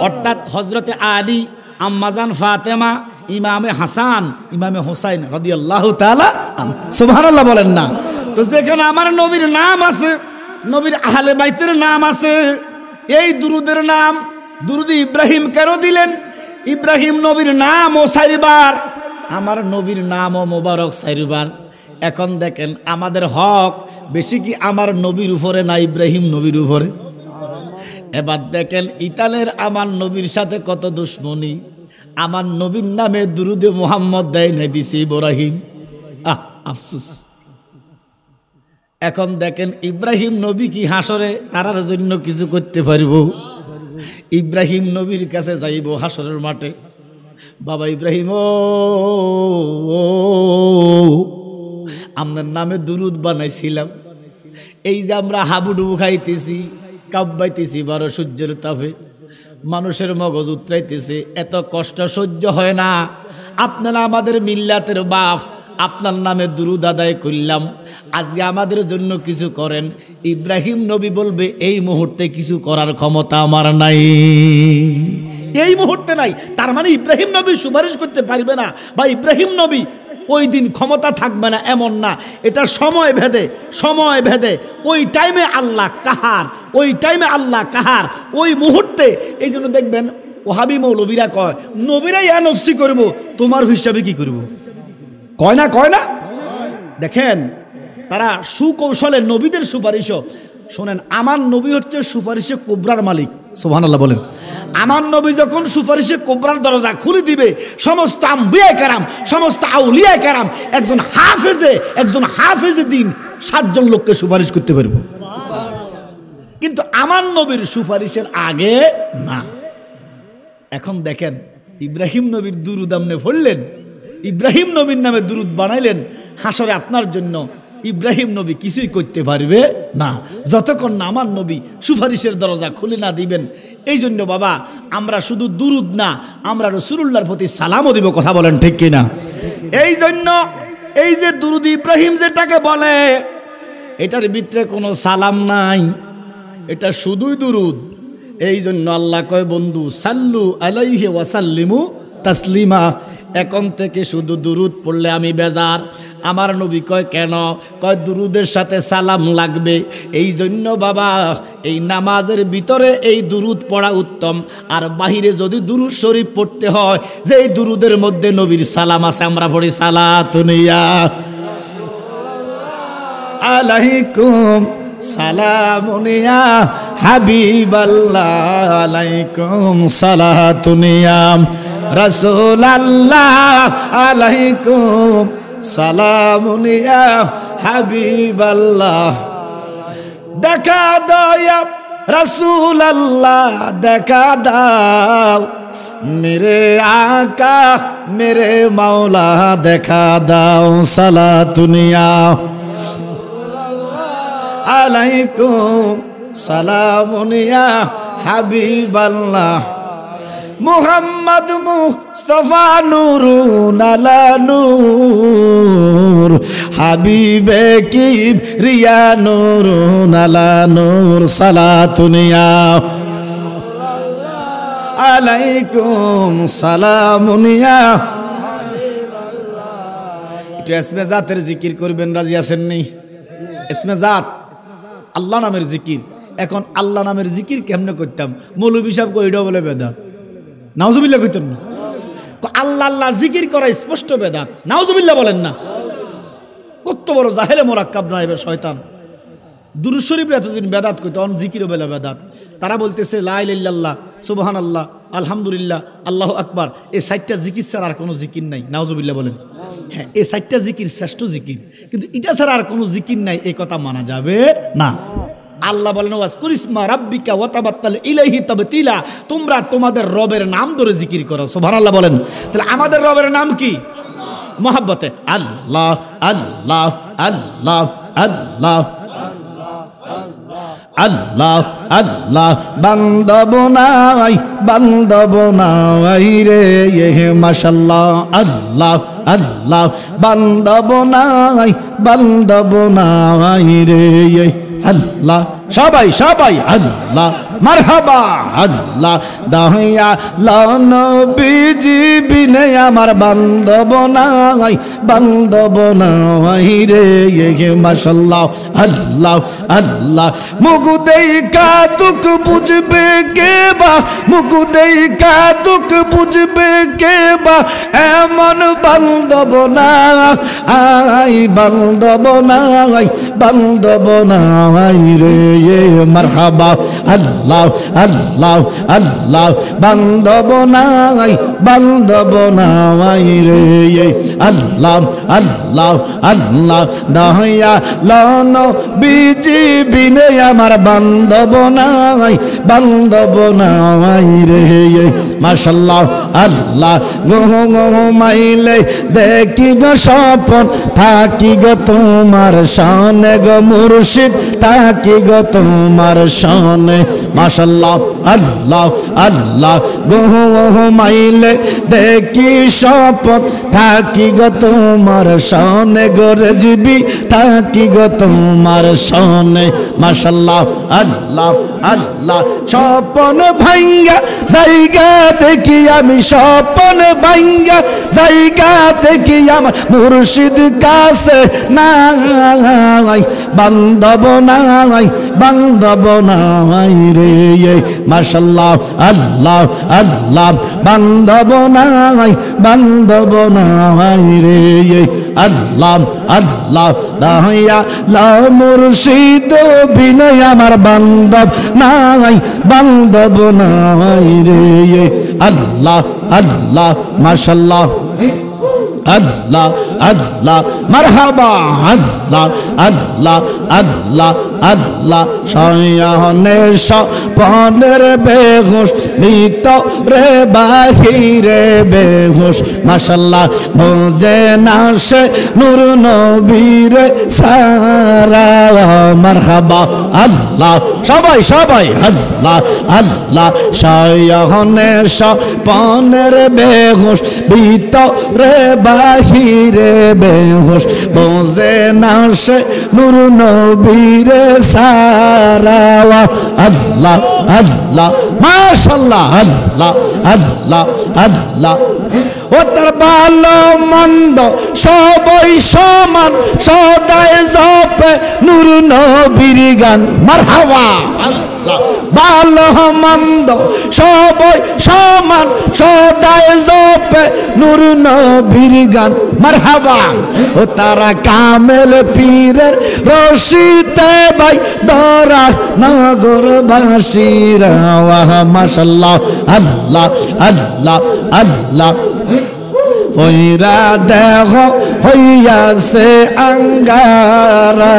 অর্থাৎ হযরতে আলী, আম্মাজান ফাতেমা, ইমামে হাসান, ইমামে হোসাইন রাদিয়াল্লাহু তাআলা সুবহানাল্লাহ বলেন না। তো যেখানে আমার নবীর নাম আছে, নবীর আহলে বাইতের নাম আছে, এই দুরুদের নাম দুরুদ ইব্রাহিম কেন দিলেন? ইব্রাহিম নবীর নাম ও 4 বার, আমার নবীর নাম ও মোবারক 4 বার। এখন দেখেন আমাদের হক বেশি কি আমার নবীর উপরে না ইব্রাহিম নবীর উপরে? এবার দেখেন ইতালের আমার নবীর সাথে কত দুশ্মনী। আমার নবীর নামে দুরুদে মুহাম্মদ দেয় নাই, দিছে ইব্রাহিম। আফসোস। এখন দেখেন ইব্রাহিম নবী কি হাসরে তারার জন্য কিছু করতে পারব? ইব্রাহিম নবীর কাছে যাইব হাসরের মাঠে, বাবা ইব্রাহিম ও আপনার নামে দুরুদ বানাইছিলাম, এই যে আমরা হাবুডুবু খাইতেছি, কাব্বাইতেছি 12 সূর্যের তাপে, মানুষের মগজ উতরাইতেছে, এত কষ্ট সহ্য হয় না। আপনারা আমাদের মিল্লাতের বাপ, আপনার নামে দুরুদ আদায় করলাম, আজকে আমাদের জন্য কিছু করেন। ইব্রাহিম নবী বলবে এই মুহূর্তে কিছু করার ক্ষমতা আমার নাই, এই মুহূর্তে নাই। তার মানে ইব্রাহিম নবী সুপারিশ করতে পারবে না, বা ইব্রাহিম নবী ওই দিন ক্ষমতা থাকবে না এমন না। এটা সময় ভেদে, সময় ভেদে ওই টাইমে আল্লাহ কাহার, ওই টাইমে আল্লাহ কাহার, ওই মুহূর্তে। এই জন্য দেখবেন ওহাবি মৌলবীরা কয় নবীরা ইয়া নফসি করবো, তোমার হিসাবে কি করবো? কয় না, কয় না। দেখেন তারা সুকৌশলে নবীদের সুপারিশও শোনেন। আমার নবী হচ্ছে সুপারিশে কোবরার মালিক, সুবহানাল্লাহ বলেন। আমার নবী যখন সুপারিশে কোবরার দরজা খুলে দিবে, সমস্ত আম্বিয়া কেরাম, সমস্ত আউলিয়া কেরাম, একজন হাফেজে দিন 7 জন লোককে সুপারিশ করতে পারবো। কিন্তু আমার নবীর সুপারিশের আগে না। এখন দেখেন ইব্রাহিম নবীর দুরুদ আপনি পড়লেন, ইব্রাহিম নবীর নামে দুরুদ বানাইলেন, হাসরে আপনার জন্য ইব্রাহিম নবী কিছুই করতে পারবে না যতক্ষণ না আমার নবী সুপারিশের দরজা খুলে না দিবেন। এই জন্য বাবা আমরা শুধু দুরুদ না, আমরা রাসূলুল্লাহর প্রতি সালামও দিব। কথা বলেন ঠিক কিনা? এই জন্য এই যে দুরুদ ইব্রাহিম যেটাকে বলে, এটার ভিতরে কোনো সালাম নাই, এটা শুধুই দুরুদ। এই জন্য আল্লাহ কয় বন্ধু সাল্লু আলাইহি ওয়া সাল্লিমু তাসলিমা, এখন থেকে শুধু দুরুদ পড়লে আমি বেজার। আমার নবী কয় কেন? কয় দুরুদের সাথে সালাম লাগবে। এই জন্য বাবা এই নামাজের ভিতরে এই দুরুদ পড়া উত্তম। আর বাহিরে যদি দুরুদ শরীফ পড়তে হয়, যে এই দুরুদের মধ্যে নবীর সালাম আছে, আমরা পড়ি সালাতুনিয়া আলাইকুম সালামুনিয়া হাবিবাল্লাহ, আলাইকুম সালাতুনিয়া রাসূলুল্লাহ, আলাইকুম সালামুনিয়া হাবিবাল্লাহ। দেখা দয়া রাসূলুল্লাহ, দেখা দাও মেরে আকা মেরে মাওলা, দেখা দাও সালাতুনিয়া আলাইকুম সালামুনিয়া হাবিবাল্লাহ। মুহাম্মদ মুস্তাফা নূরুন আলা নূর, হাবিবে কিবরিয়া নূরুন আলা নূর, সালাতুনিয়া আলাইকুম সালামুনিয়া। একটু ইসমে জাতের জিকির করবেন, রাজি আছেন নি? ইসমে জাত আল্লাহ নামের জিকির। এখন আল্লাহ নামের জিকির কেমনে করতাম? মৌলভী সাহেব কইডা বলে বেদাত, নাউজুবিল্লাহ কইতেন না। আল্লাহ আল্লাহ জিকির করা স্পষ্ট বেদাত, নাউজুবিল্লাহ বলেন না। কত বড় জাহেলে মোরাক্কাব না এবার শয়তান। দুরূদ শরীফ এতদিন বেদাত কইতো, অন জিকিরও বেলা বেদাত। তারা বলতেছে লা ইলাহা ইল্লাল্লাহ, সুবহানাল্লাহ, আলহামদুলিল্লাহ, আল্লাহু আকবার। এই 4টা জিকির ছাড়া আর কোনো জিকির নাই, নাউজুবিল্লাহ বলেন। হ্যাঁ, এই 4টা জিকির শ্রেষ্ঠ জিকির, কিন্তু এটা ছাড়া আর কোনো জিকির নাই, এই কথা মানা যাবে না। আল্লাহ বলেন ওয়াজকুর ইসমা রাব্বিকা ওয়া তাবাত্তাল ইলাইহি তাবতিলা, তোমরা তোমাদের রবের নাম ধরে জিকির করো। সুবহানাল্লাহ বলেন। তাহলে আমাদের রবের নাম কি? মহব্বতে আল্লাহ আল্লাহ আল্লাহ আল্লাহ আল্লাহ আল্লাহ বান্দব নাই রে মাশাআল্লাহ আল্লাহ আল্লাহ বান্দব নাই রে আল্লাহ সবাই সবাই আল্লাহ মারহাবা আল্লাহ দয়া নবীজি বিনে আমার বান্দব নাই রে মাশাআল্লাহ আল্লাহ আল্লাহ মুগু দেই কা দুঃখ বুঝবে কে বা মুগু দেই কা দুঃখ বুঝবে কে বা এমন বান্দব নাই বান্দব নাই রে মারহাবা আল্লাহ আল্লাহ আল্লাহ বান্দব নাই রে আল্লাহ আল্লাহ আল্লাহ দয়া নবীজি বিনে আমার বান্দব নাই রে মাশাআল্লাহ আল্লাহ মাইলে দেখি গো স্বপন থাকি গো তোমার শানে গো মুর্শিদ থাকি গো তোমার শানে মাশাআল্লাহ আল্লাহ আল্লাহ মাইলে দেখি স্বপন থাকি গো তোমার শানে গো রেজবি থাকি গো তোমার শানে মাশাআল্লাহ আল্লাহ আল্লাহ স্বপন ভাঙ্গা জায়গা দেখি আমি স্বপন ভাঙ্গা জায়গা দেখি আমার মুর্শিদ কাছে নাই বান্দব নাই রে মাশাআল্লাহ আল্লাহ আল্লাহ বান্দব নাই রে আল্লাহ আল্লাহ দয়া মুর্শিদ বিনে আমার বান্দব নাই রে আল্লাহ আল্লাহ মাশাআল্লাহ আল্লাহ আল্লাহ মারহাবা আল্লাহ আল্লাহ আল্লাহ আল্লাহ শয়নে স্বপনের বেহুশ ভিতরে বাহিরে বেহুশ মাশাআল্লাহ বোঝে না সে নূর নবীর সারা মারহাবা আল্লাহ সবাই সবাই আল্লাহ আল্লাহ শয়নে স্বপনের বেহুশ ভিতরে বাহিরে বেহুশ বোঝে না সে নূর নবীর সারা আল্লাহ আল্লাহ মাশাআল্লাহ আল্লাহ আল্লাহ আল্লাহ ও তার ভালো মন্দ সবাই সমান সদাই জপে নূর নবীর গান মারহাবা আল্লাহ ভালো মন্দ সবাই সমান সদাই জপে নূর নবীর গান মারহাবা ও তারা কামেল পীরের রশিতে ভাই দরা নগর বাসীরা মাশাআল্লাহ আল্লাহ আল্লাহ আল্লাহ ওইরা দেহ হইয়াছে আঙ্গারা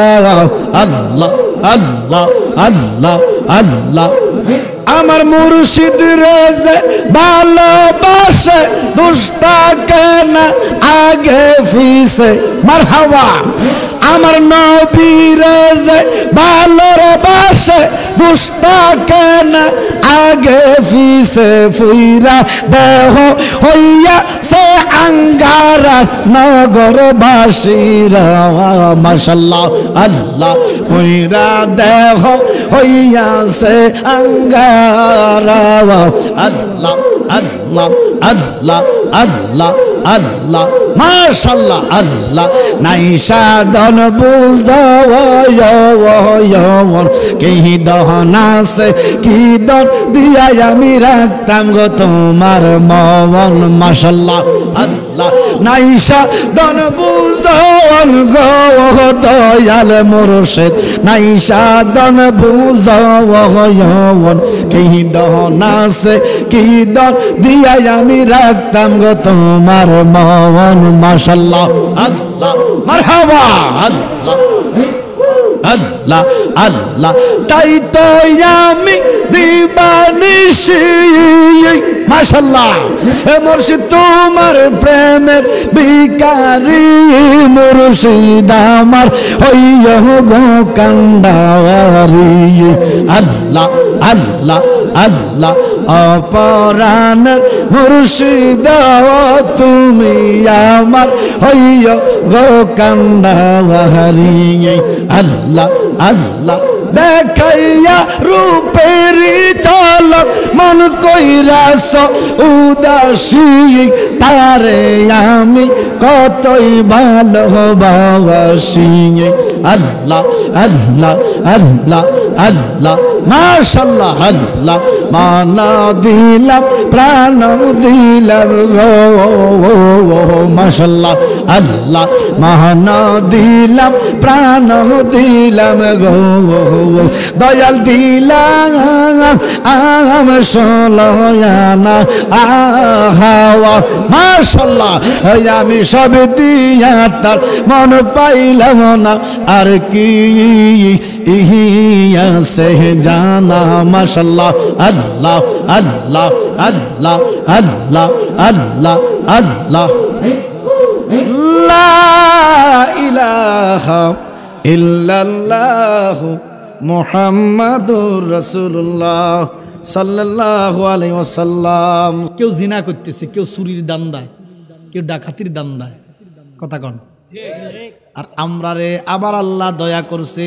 আল্লাহ আল্লাহ আল্লাহ আল্লাহ আমার মুর্শিদ রেজে ভালোবাসে দুষ্টাকে না আগে ফিসে মারহাবা আমার নবী রেজে ভালোবাসে দুষ্টাকে না আগে ফিসে ফুইরা দেহ হইয়া সে আঙ্গারা নগরবাসীরা মাশাআল্লাহ আল্লাহ ফুইরা দেহ হইয়া সে আঙ্গারা আল্লাহ আল্লাহ আল্লাহ আল্লাহ আল্লাহ মাশাআল্লাহ আল্লাহ নাই সাধন বুঝাও কি দহনাসে কি দন দিয়া আমি রাখতাম গো তোমার মন মাশাআল্লাহ আল্লাহ নাই সাধন বুঝাও গো দয়াল মুর্শিদ নাই সাধন বুঝাও কি দহনাসে কি দন দিয়া আমি রাখতাম গো তোমার মন মাশাআল্লাহ আল্লাহ মারহাবা আল্লাহ আল্লাহ আল্লাহ তাই তো আমি দিবানিশি মাশাআল্লাহ হে মুর্শিদ তোমার প্রেমের ভিখারি মুর্শিদ আমার হইও গো কান্ডারি আল্লাহ আল্লাহ আল্লাহ অপরাণের মুর্শিদ তুমি আমার হইও গো কান্ডারি আল্লাহ আল্লাহ দেখাইয়া রূপেরি চলক মন কইরাস উদাসী তারে আমি কতই ভালোবাসি আল্লাহ আল্লাহ আল্লাহ আল্লাহ মাশাআল্লাহ আল্লাহ মানা দিলাম প্রাণ দিলাম গো মাশাআল্লাহ আল্লাহ মানা দিলাম প্রাণ দিলাম গো দয়াল দিলাম আম সলয়ানা আহাওয়া মাশাআল্লাহ আমি সব দিয়া তার মন পাইলাম না আর কি ইহিয়াছে জানা মাশাআল্লাহ আল্লাহ আল্লাহ আল্লাহ আল্লাহ আল্লাহ আল্লাহ লা ইলাহা ইল্লাল্লাহু মুহাম্মাদুর রাসূলুল্লাহ সাল্লাল্লাহু আলাইহি ওয়াসাল্লাম। কেউ জিনা করতেছে, কেউ চুরির দান্দায়, কেউ ডাকাতির দান্দায়, কথা কন। আর আমরা রে আবার আল্লাহ দয়া করছে,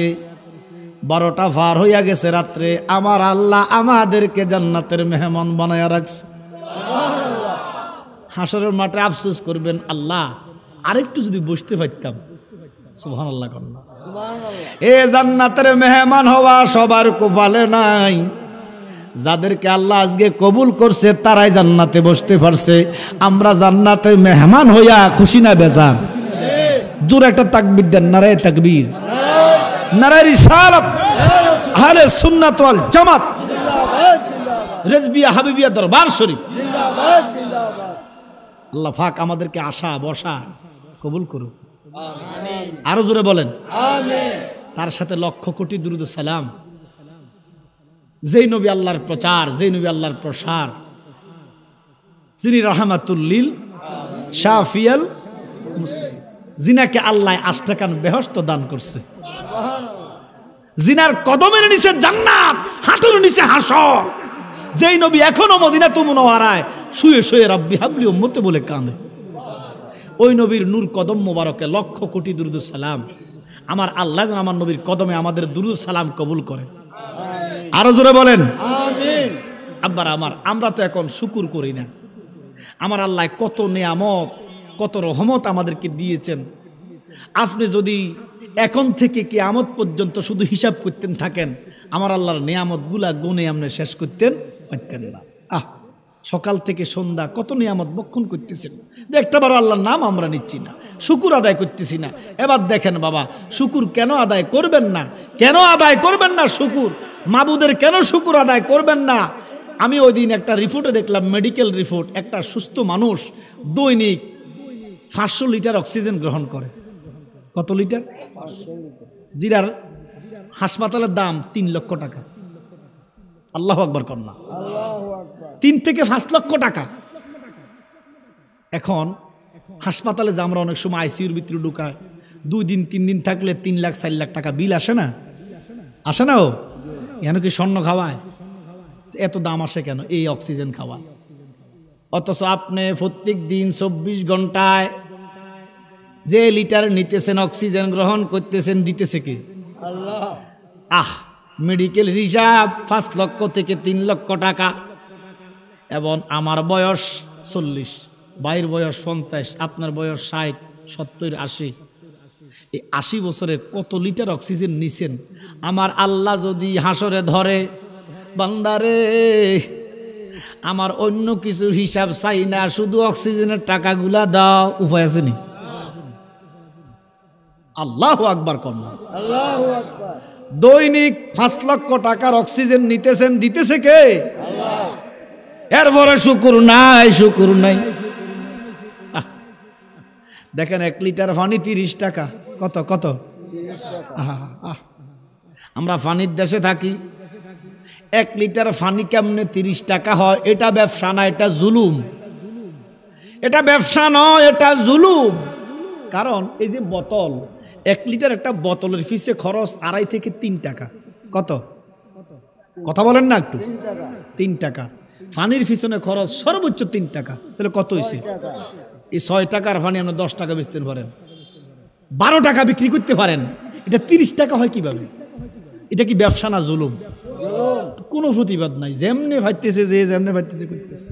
12টা পার হইয়া গেছে রাত্রে, আমার আল্লাহ আমাদেরকে জান্নাতের মেহমান বানায়া রাখছে। হাসরের মাঠে আফসোস করবেন, আল্লাহ আরেকটু যদি বসতে পারতাম। সুবহানাল্লাহ কন্যা এ জান্নাতের মেহমান হওয়া সবার কপালে নাই। যাদেরকে আল্লাহ আজকে কবুল করছে তারাই জান্নাতে বসতে পারছে। আমরা জান্নাতের মেহমান হইয়া খুশি না বেজার? জোর একটা তাকবীর দেন, নারায়ে তাকবীর, নারায়ে রিসালাত, আহলে সুন্নাত ওয়াল জামাত, রেজবিয়া হাবিবিয়া দরবার শরীফ। আল্লাহ পাক আমাদেরকে আশা বসা কবুল করুন, আরো জোরে বলেন আমিন। তার সাথে লক্ষ কোটি দুরূদ সালাম। যেই নবী আল্লাহর প্রচার, যেই নবী আল্লাহর প্রসার, যিনি রাহমাতুল লিল শাফিয়াল মুসলিম, জিনাকে আল্লাহ 8 টাকার বেহেশত দান করছে। জিনার কদমের নিচে জান্নাত, হাঁটুর নিচে হাসর। যেই নবী এখনো মদিনাতুল মুনাওয়ারায় শুয়ে শুয়ে রব্বি হাবলি উম্মতে বলে কাঁদে, ওই নবীর নূর কদম মোবারকে লক্ষ কোটি দুরূদ সালাম। আমার আল্লাহ যেন আমার নবীর কদমে আমাদের দুরূদ সালাম কবুল করে, আরো জোরে বলেন আমিন। আব্বার আমার, আমরা তো এখন শুকুর করি না। আমার আল্লাহ কত নেয়ামত, কত রহমত আমাদেরকে দিয়েছেন। আপনি যদি এখন থেকে কিয়ামত পর্যন্ত শুধু হিসাব করতেন থাকেন, আমার আল্লাহর নেয়ামতগুলা গুণে আপনি শেষ করতেন পারতেন না। সকাল থেকে সন্ধ্যা কত নিয়ামত বক্ষণ করতেছেন, একটাবারও আল্লাহর নাম আমরা নিচ্ছি না, শুকুর আদায় করতেছি না। এবার দেখেন বাবা, শুকুর কেন আদায় করবেন না? কেন আদায় করবেন না শুকুর? মাবুদের কেন শুকুর আদায় করবেন না? আমি ওই দিন একটা রিপোর্টে দেখলাম, মেডিকেল রিপোর্ট, একটা সুস্থ মানুষ দৈনিক 500 লিটার অক্সিজেন গ্রহণ করে। কত লিটার? জিরার হাসপাতালের দাম 3 লক্ষ টাকা। আল্লাহু আকবার কন্যা, 3 থেকে 5 লক্ষ টাকা। এখন হাসপাতালে যে আমরা অনেক সময় আইসিইউর ভিতরে ঢুকায়, 2 দিন 3 দিন থাকলে 3 লাখ 4 লাখ টাকা বিল আসে না? আসে না? ও কেন কি স্বর্ণ খাওয়ায়? এত দাম আসে কেন? এই অক্সিজেন খাওয়ায়। অথচ আপনি প্রত্যেক দিন 24 ঘন্টায় যে লিটার নিতেছেন, অক্সিজেন গ্রহণ করতেছেন, দিতেছে কি? আল্লাহ। মেডিকেল হিসাব 5 লক্ষ থেকে 3 লক্ষ টাকা। এবং আমার বয়স 40, ভাইয়ের বয়স 50, আপনার বয়স 60, 70, 80। এই 80 বছরে কত লিটার অক্সিজেন নিছেন? আমার আল্লাহ যদি হাসরে ধরে, বান্দারে আমার অন্য কিছু হিসাব চাই না, শুধু অক্সিজেনের টাকাগুলা দাও, উপায় আছে নি? আল্লাহু আকবার কন্যা, আল্লাহু আকবার। দৈনিক 5 লক্ষ টাকার অক্সিজেন নিতেছেন, দিতেছে কে? আল্লাহ। এরপরে শুকুর নাই, শুকুর নাই। দেখেন 1 লিটার পানি 30 টাকা। কত কত? আমরা ফানির দেশে থাকি, 1 লিটার ফানি কেমনে 30 টাকা হয়? এটা ব্যবসা না, এটা জুলুম। এটা ব্যবসা নয়, এটা জুলুম। কারণ এই যে বোতল, 1 লিটার একটা বোতলের ফিসে খরচ 2.5 থেকে 3 টাকা। কত? কথা বলেন না একটু। 3 টাকা। ফানির পিছনে খরচ সর্বোচ্চ 3 টাকা। তাহলে কত হয়েছে? এই 6 টাকার ফানি আপনি 10 টাকা বেচতে পারেন, 12 টাকা বিক্রি করতে পারেন। এটা 30 টাকা হয় কিভাবে? এটা কি ব্যবসা না জুলুম? কোনো প্রতিবাদ নাই, যেমনে ভাবতেছে, যে যেমনে ভাবতেছে করতেছে।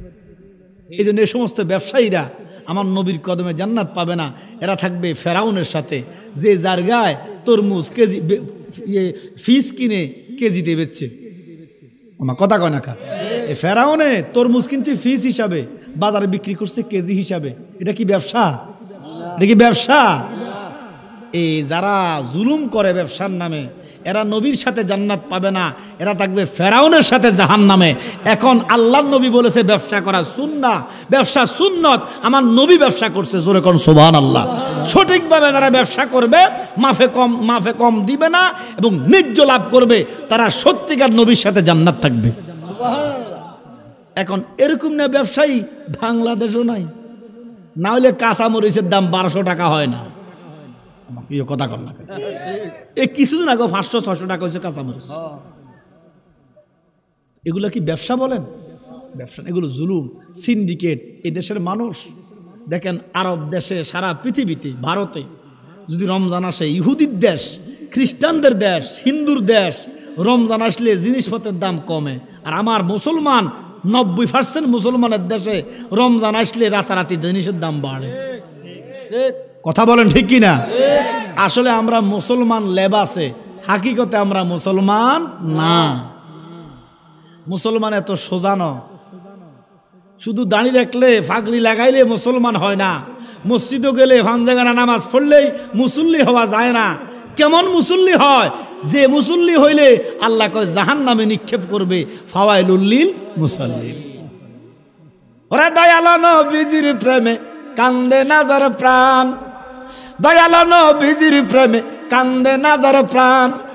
এই জন্য এই সমস্ত ব্যবসায়ীরা আমার নবীর কদমে জান্নাত পাবে না। এরা থাকবে ফেরাউনের সাথে, যে যার গায়ে তরমুজ কেজি ফিস কিনে কেজিতে বেচছে। আমার কথা কয় না কা? এই ফেরাউনে তরমুজ কিনছে ফিস হিসাবে, বাজারে বিক্রি করছে কেজি হিসাবে। এটা কি ব্যবসা? এটা কি ব্যবসা? এই যারা জুলুম করে ব্যবসার নামে, এরা নবীর সাথে জান্নাত পাবে না, এরা থাকবে ফেরাউনের সাথে জাহান্নামে। এখন আল্লাহর নবী বলেছে ব্যবসা করা সুন্নাহ, ব্যবসা সুন্নত। আমার নবী ব্যবসা করছে, জোরে কোন সুবহানাল্লাহ। সঠিকভাবে যারা ব্যবসা করবে, মাফে কম দিবে না এবং ন্যায্য লাভ করবে, তারা সত্যিকার নবীর সাথে জান্নাত থাকবে। এখন এরকম না ব্যবসায়ী বাংলাদেশও নাই, না হলে কাঁচা মরিচের দাম 1200 টাকা হয় না। কথা কর না, এই কিছুদিন আগে 500-600 টাকা হয়েছে কাঁচামরিচ। এগুলো কি ব্যবসা বলেন? ব্যবসা, এগুলো জুলুম, সিন্ডিকেট। এই দেশের মানুষ দেখেন, আরব দেশে, সারা পৃথিবীতে, ভারতে যদি রমজান আসে, ইহুদির দেশ, খ্রিস্টানদের দেশ, হিন্দুর দেশ, রমজান আসলে জিনিসপত্রের দাম কমে। আর আমার মুসলমান 90% মুসলমানের দেশে রমজান আসলে রাতারাতি জিনিসের দাম বাড়ে। কথা বলেন ঠিক কিনা? আসলে আমরা মুসলমান লেবাসে, হাকিকতে আমরা মুসলমান না। মুসলমান এত সোজা না। শুধু দাঁড়িয়ে রাখলে, ফাগড়ি লাগাইলে মুসলমান হয় না। মসজিদও গেলে, ফানজাগানা নামাজ পড়লেই মুসল্লি হওয়া যায় না। কেমন মুসল্লি হয়? যে মুসল্লি হইলে আল্লাহ কয় জাহান্নামে নিক্ষেপ করবে, ফাওয়াইলুল লিল মুসাল্লিন। ওরা দয়ালো নবীজির প্রেমে কান্দে নাজার প্রাণ, দয়ালো নবীজির প্রেমে কান্দে নাজার প্রাণ।